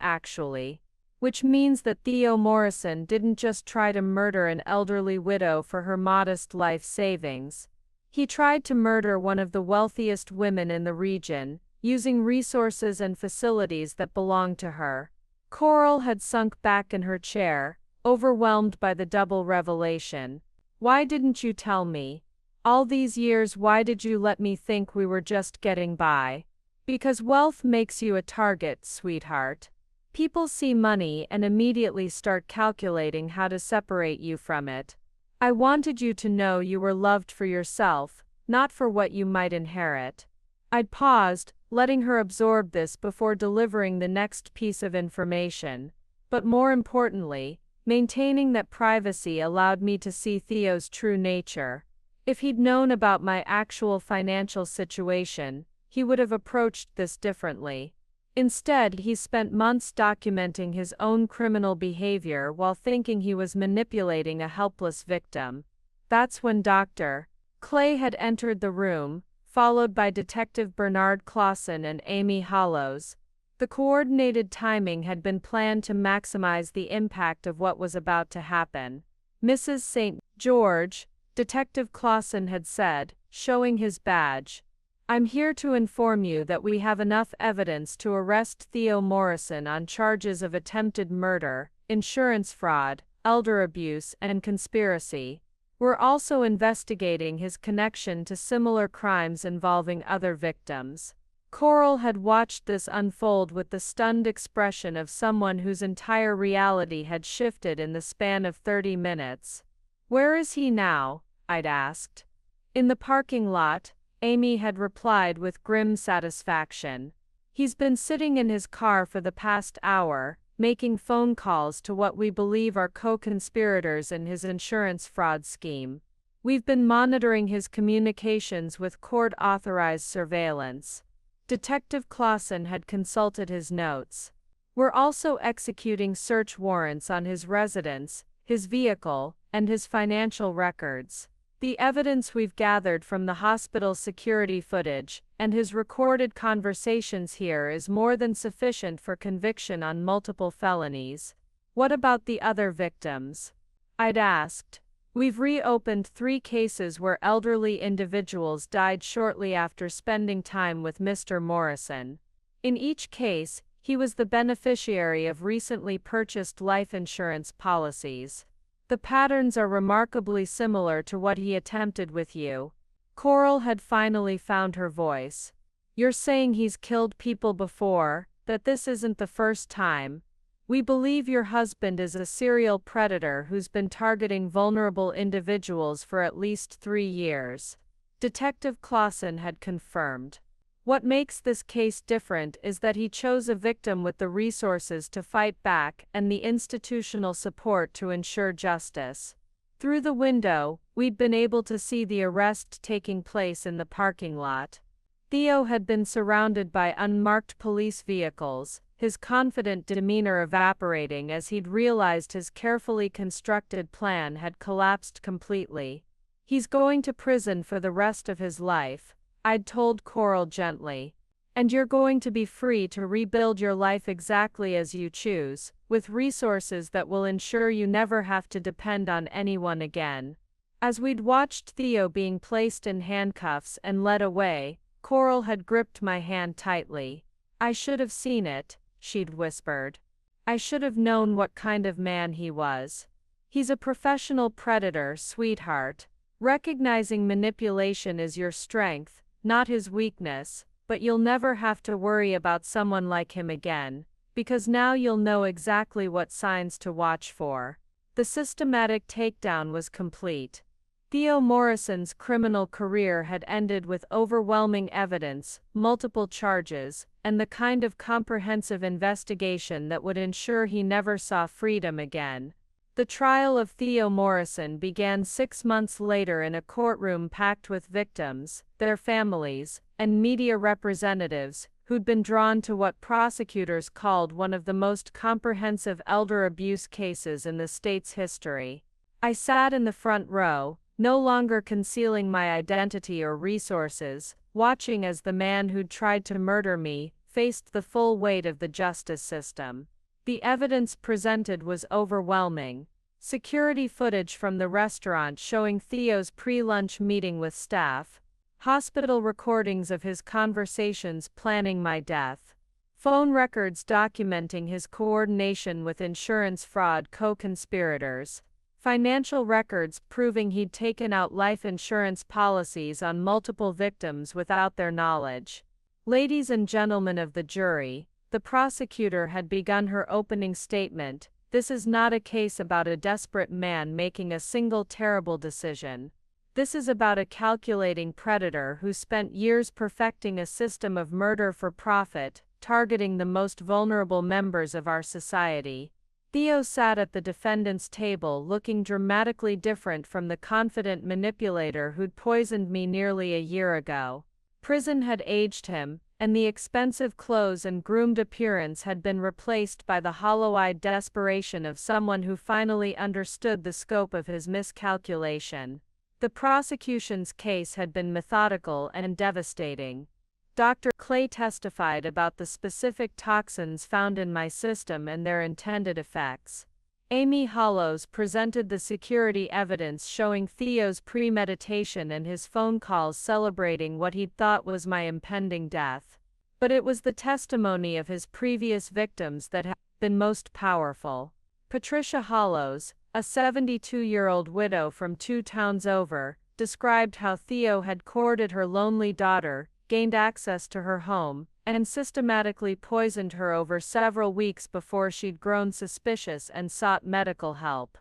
actually. Which means that Theo Morrison didn't just try to murder an elderly widow for her modest life savings. He tried to murder one of the wealthiest women in the region, using resources and facilities that belonged to her." Coral had sunk back in her chair, overwhelmed by the double revelation. "Why didn't you tell me? All these years, why did you let me think we were just getting by?" "Because wealth makes you a target, sweetheart. People see money and immediately start calculating how to separate you from it. I wanted you to know you were loved for yourself, not for what you might inherit." I'd paused, letting her absorb this before delivering the next piece of information, but more importantly, maintaining that privacy allowed me to see Theo's true nature. If he'd known about my actual financial situation, he would have approached this differently. Instead, he spent months documenting his own criminal behavior while thinking he was manipulating a helpless victim. That's when Dr. Clay had entered the room, followed by Detective Bernard Clausen and Amy Hollows. The coordinated timing had been planned to maximize the impact of what was about to happen. "Mrs. St. George," Detective Clausen had said, showing his badge, "I'm here to inform you that we have enough evidence to arrest Theo Morrison on charges of attempted murder, insurance fraud, elder abuse, and conspiracy. We're also investigating his connection to similar crimes involving other victims. Coral had watched this unfold with the stunned expression of someone whose entire reality had shifted in the span of 30 minutes. "Where is he now?" I'd asked. "In the parking lot," Amy had replied with grim satisfaction. "He's been sitting in his car for the past hour, making phone calls to what we believe are co-conspirators in his insurance fraud scheme. We've been monitoring his communications with court-authorized surveillance." Detective Clausen had consulted his notes. "We're also executing search warrants on his residence, his vehicle, and his financial records. The evidence we've gathered from the hospital security footage and his recorded conversations here is more than sufficient for conviction on multiple felonies." "What about the other victims?" I'd asked. "We've reopened 3 cases where elderly individuals died shortly after spending time with Mr. Morrison. In each case, he was the beneficiary of recently purchased life insurance policies. The patterns are remarkably similar to what he attempted with you." Coral had finally found her voice. "You're saying he's killed people before, that this isn't the first time? We believe your husband is a serial predator who's been targeting vulnerable individuals for at least 3 years." Detective Clausen had confirmed. "What makes this case different is that he chose a victim with the resources to fight back and the institutional support to ensure justice. Through the window, we'd been able to see the arrest taking place in the parking lot. Theo had been surrounded by unmarked police vehicles, his confident demeanor evaporating as he'd realized his carefully constructed plan had collapsed completely. "He's going to prison for the rest of his life," I'd told Coral gently. "And you're going to be free to rebuild your life exactly as you choose, with resources that will ensure you never have to depend on anyone again." As we'd watched Theo being placed in handcuffs and led away, Coral had gripped my hand tightly. "I should have seen it," she'd whispered. "I should have known what kind of man he was. He's a professional predator, sweetheart. Recognizing manipulation is your strength, not his weakness, but you'll never have to worry about someone like him again, because now you'll know exactly what signs to watch for." The systematic takedown was complete. Theo Morrison's criminal career had ended with overwhelming evidence, multiple charges, and the kind of comprehensive investigation that would ensure he never saw freedom again. The trial of Theo Morrison began 6 months later in a courtroom packed with victims, their families, and media representatives, who'd been drawn to what prosecutors called one of the most comprehensive elder abuse cases in the state's history. I sat in the front row, no longer concealing my identity or resources, watching as the man who'd tried to murder me faced the full weight of the justice system. The evidence presented was overwhelming. Security footage from the restaurant showing Theo's pre-lunch meeting with staff, hospital recordings of his conversations planning my death, phone records documenting his coordination with insurance fraud co-conspirators, financial records proving he'd taken out life insurance policies on multiple victims without their knowledge. "Ladies and gentlemen of the jury," the prosecutor had begun her opening statement, "this is not a case about a desperate man making a single terrible decision. This is about a calculating predator who spent years perfecting a system of murder for profit, targeting the most vulnerable members of our society." Theo sat at the defendant's table looking dramatically different from the confident manipulator who'd poisoned me nearly a year ago. Prison had aged him, and the expensive clothes and groomed appearance had been replaced by the hollow-eyed desperation of someone who finally understood the scope of his miscalculation. The prosecution's case had been methodical and devastating. Dr. Clay testified about the specific toxins found in my system and their intended effects. Amy Hollows presented the security evidence showing Theo's premeditation and his phone calls celebrating what he'd thought was my impending death. But it was the testimony of his previous victims that had been most powerful. Patricia Hollows, a 72-year-old widow from 2 towns over, described how Theo had courted her lonely daughter, gained access to her home, and systematically poisoned her over several weeks before she'd grown suspicious and sought medical help.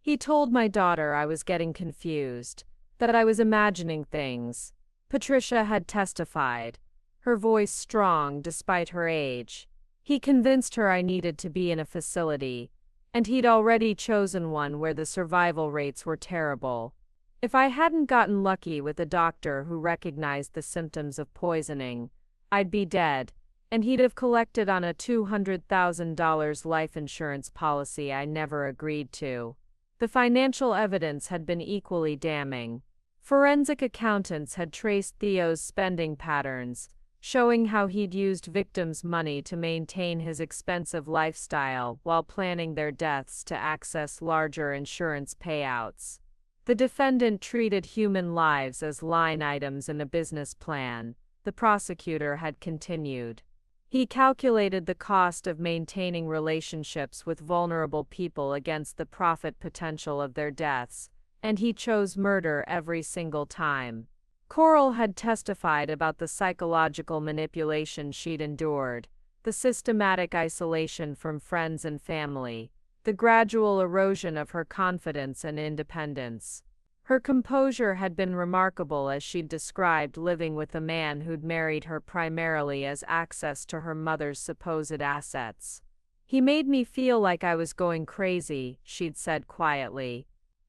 He told my daughter I was getting confused, that I was imagining things. Patricia had testified, her voice strong despite her age. He convinced her I needed to be in a facility, and he'd already chosen one where the survival rates were terrible. If I hadn't gotten lucky with a doctor who recognized the symptoms of poisoning, I'd be dead, and he'd have collected on a $200,000 life insurance policy I never agreed to. The financial evidence had been equally damning. Forensic accountants had traced Theo's spending patterns, showing how he'd used victims' money to maintain his expensive lifestyle while planning their deaths to access larger insurance payouts. The defendant treated human lives as line items in a business plan, the prosecutor had continued. He calculated the cost of maintaining relationships with vulnerable people against the profit potential of their deaths, and he chose murder every single time. Coral had testified about the psychological manipulation she'd endured, the systematic isolation from friends and family, the gradual erosion of her confidence and independence. Her composure had been remarkable as she'd described living with a man who'd married her primarily as access to her mother's supposed assets. "He made me feel like I was going crazy," she'd said quietly.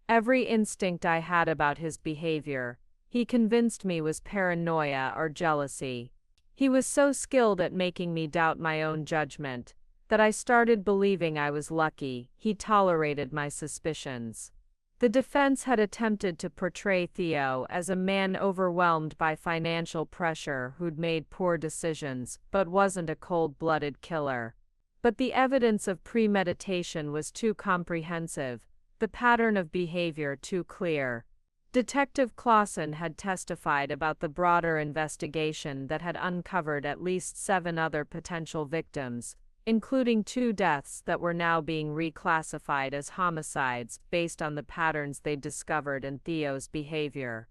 "Every instinct I had about his behavior, he convinced me was paranoia or jealousy. He was so skilled at making me doubt my own judgment, that I started believing I was lucky he tolerated my suspicions." The defense had attempted to portray Theo as a man overwhelmed by financial pressure who'd made poor decisions but wasn't a cold-blooded killer. But the evidence of premeditation was too comprehensive, the pattern of behavior too clear. Detective Clausen had testified about the broader investigation that had uncovered at least 7 other potential victims, including 2 deaths that were now being reclassified as homicides based on the patterns they'd discovered in Theo's behavior.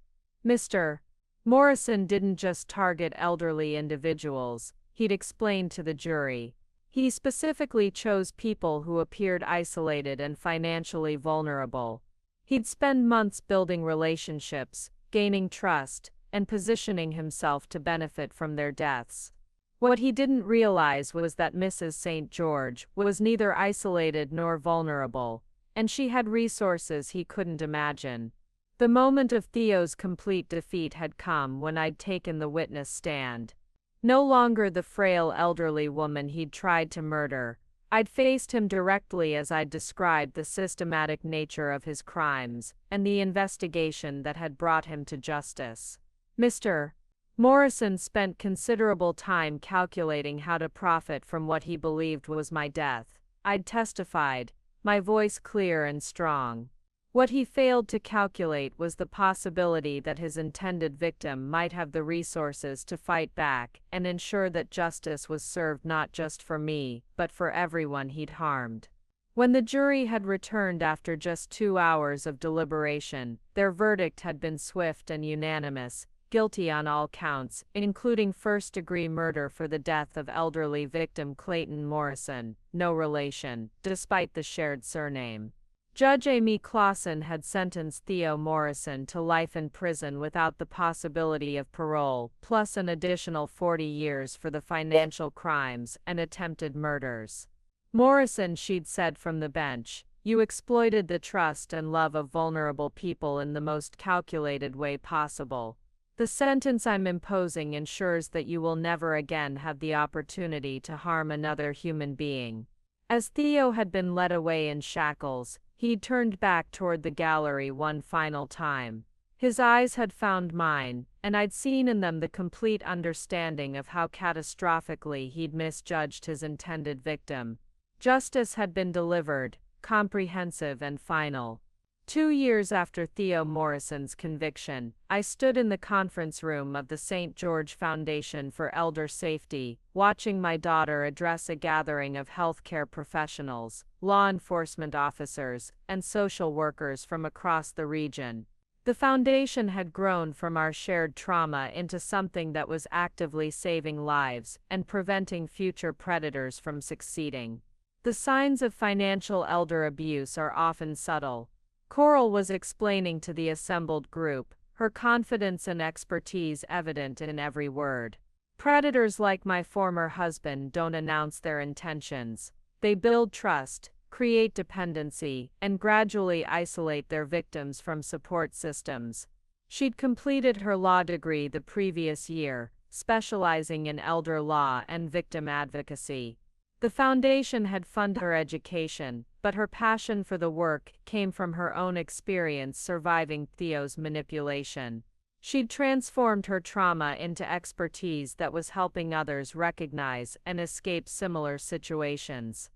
Mr. Morrison didn't just target elderly individuals, he'd explained to the jury. He specifically chose people who appeared isolated and financially vulnerable. He'd spend months building relationships, gaining trust, and positioning himself to benefit from their deaths. What he didn't realize was that Mrs. St. George was neither isolated nor vulnerable, and she had resources he couldn't imagine. The moment of Theo's complete defeat had come when I'd taken the witness stand. No longer the frail elderly woman he'd tried to murder, I'd faced him directly as I'd described the systematic nature of his crimes and the investigation that had brought him to justice. Mr. Morrison spent considerable time calculating how to profit from what he believed was my death. I'd testified, my voice clear and strong. What he failed to calculate was the possibility that his intended victim might have the resources to fight back and ensure that justice was served not just for me, but for everyone he'd harmed. When the jury had returned after just 2 hours of deliberation, their verdict had been swift and unanimous. Guilty on all counts, including first-degree murder for the death of elderly victim Clayton Morrison, no relation, despite the shared surname. Judge Amy Clausen had sentenced Theo Morrison to life in prison without the possibility of parole, plus an additional 40 years for the financial crimes and attempted murders. "Morrison," she'd said from the bench, "you exploited the trust and love of vulnerable people in the most calculated way possible. The sentence I'm imposing ensures that you will never again have the opportunity to harm another human being." As Theo had been led away in shackles, he turned back toward the gallery one final time. His eyes had found mine, and I'd seen in them the complete understanding of how catastrophically he'd misjudged his intended victim. Justice had been delivered, comprehensive and final. 2 years after Theo Morrison's conviction, I stood in the conference room of the St. George Foundation for Elder Safety, watching my daughter address a gathering of healthcare professionals, law enforcement officers, and social workers from across the region. The foundation had grown from our shared trauma into something that was actively saving lives and preventing future predators from succeeding. The signs of financial elder abuse are often subtle. Coral was explaining to the assembled group, her confidence and expertise evident in every word. Predators like my former husband don't announce their intentions. They build trust, create dependency, and gradually isolate their victims from support systems. She'd completed her law degree the previous year, specializing in elder law and victim advocacy. The foundation had funded her education, but her passion for the work came from her own experience surviving Theo's manipulation. She'd transformed her trauma into expertise that was helping others recognize and escape similar situations.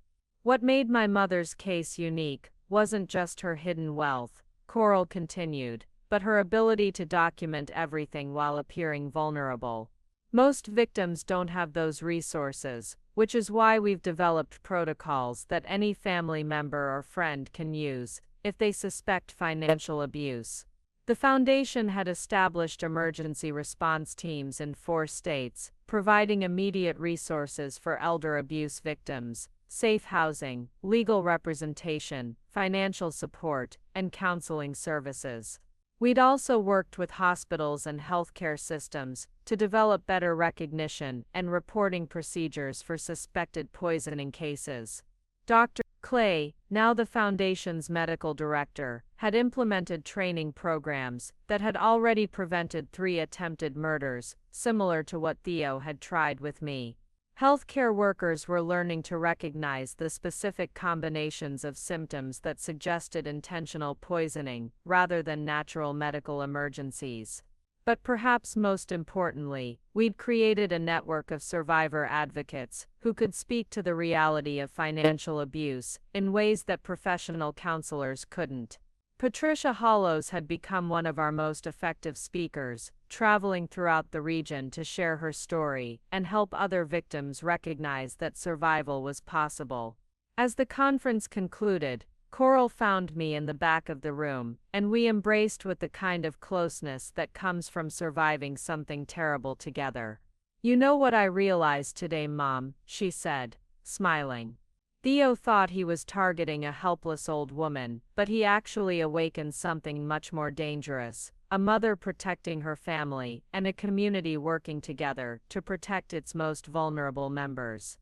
What made my mother's case unique wasn't just her hidden wealth, Coral continued, but her ability to document everything while appearing vulnerable. Most victims don't have those resources, which is why we've developed protocols that any family member or friend can use if they suspect financial abuse. The foundation had established emergency response teams in 4 states, providing immediate resources for elder abuse victims, safe housing, legal representation, financial support, and counseling services. We'd also worked with hospitals and healthcare systems to develop better recognition and reporting procedures for suspected poisoning cases. Dr. Clay, now the foundation's medical director, had implemented training programs that had already prevented 3 attempted murders, similar to what Theo had tried with me. Healthcare workers were learning to recognize the specific combinations of symptoms that suggested intentional poisoning, rather than natural medical emergencies. But perhaps most importantly, we'd created a network of survivor advocates who could speak to the reality of financial abuse in ways that professional counselors couldn't. Patricia Hollows had become one of our most effective speakers, traveling throughout the region to share her story and help other victims recognize that survival was possible. As the conference concluded, Coral found me in the back of the room, and we embraced with the kind of closeness that comes from surviving something terrible together. "You know what I realized today, Mom," she said, smiling. Theo thought he was targeting a helpless old woman, but he actually awakened something much more dangerous: a mother protecting her family and a community working together to protect its most vulnerable members.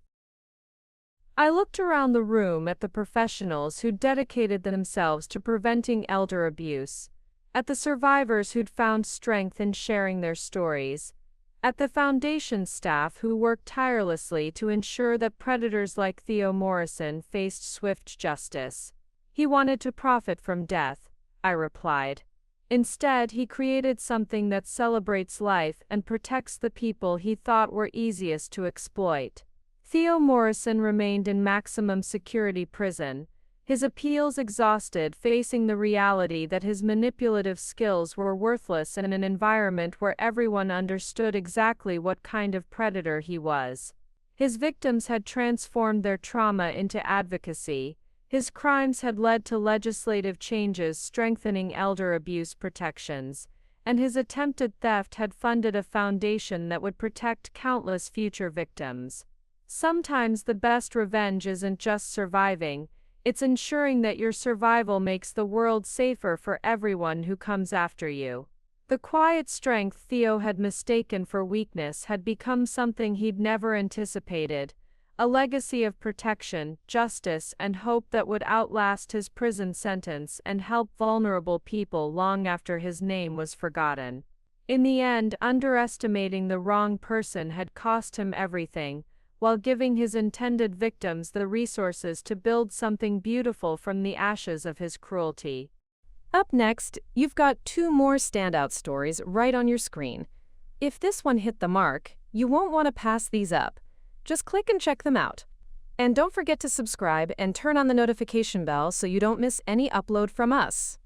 I looked around the room at the professionals who'd dedicated themselves to preventing elder abuse, at the survivors who'd found strength in sharing their stories, at the foundation staff who worked tirelessly to ensure that predators like Theo Morrison faced swift justice. "He wanted to profit from death," I replied. "Instead, he created something that celebrates life and protects the people he thought were easiest to exploit." Theo Morrison remained in maximum security prison, his appeals exhausted, facing the reality that his manipulative skills were worthless in an environment where everyone understood exactly what kind of predator he was. His victims had transformed their trauma into advocacy, his crimes had led to legislative changes strengthening elder abuse protections, and his attempted theft had funded a foundation that would protect countless future victims. Sometimes the best revenge isn't just surviving, it's ensuring that your survival makes the world safer for everyone who comes after you. The quiet strength Theo had mistaken for weakness had become something he'd never anticipated, a legacy of protection, justice, and hope that would outlast his prison sentence and help vulnerable people long after his name was forgotten. In the end, underestimating the wrong person had cost him everything, while giving his intended victims the resources to build something beautiful from the ashes of his cruelty. Up next, you've got 2 more standout stories right on your screen. If this one hit the mark, you won't want to pass these up. Just click and check them out. And don't forget to subscribe and turn on the notification bell so you don't miss any upload from us.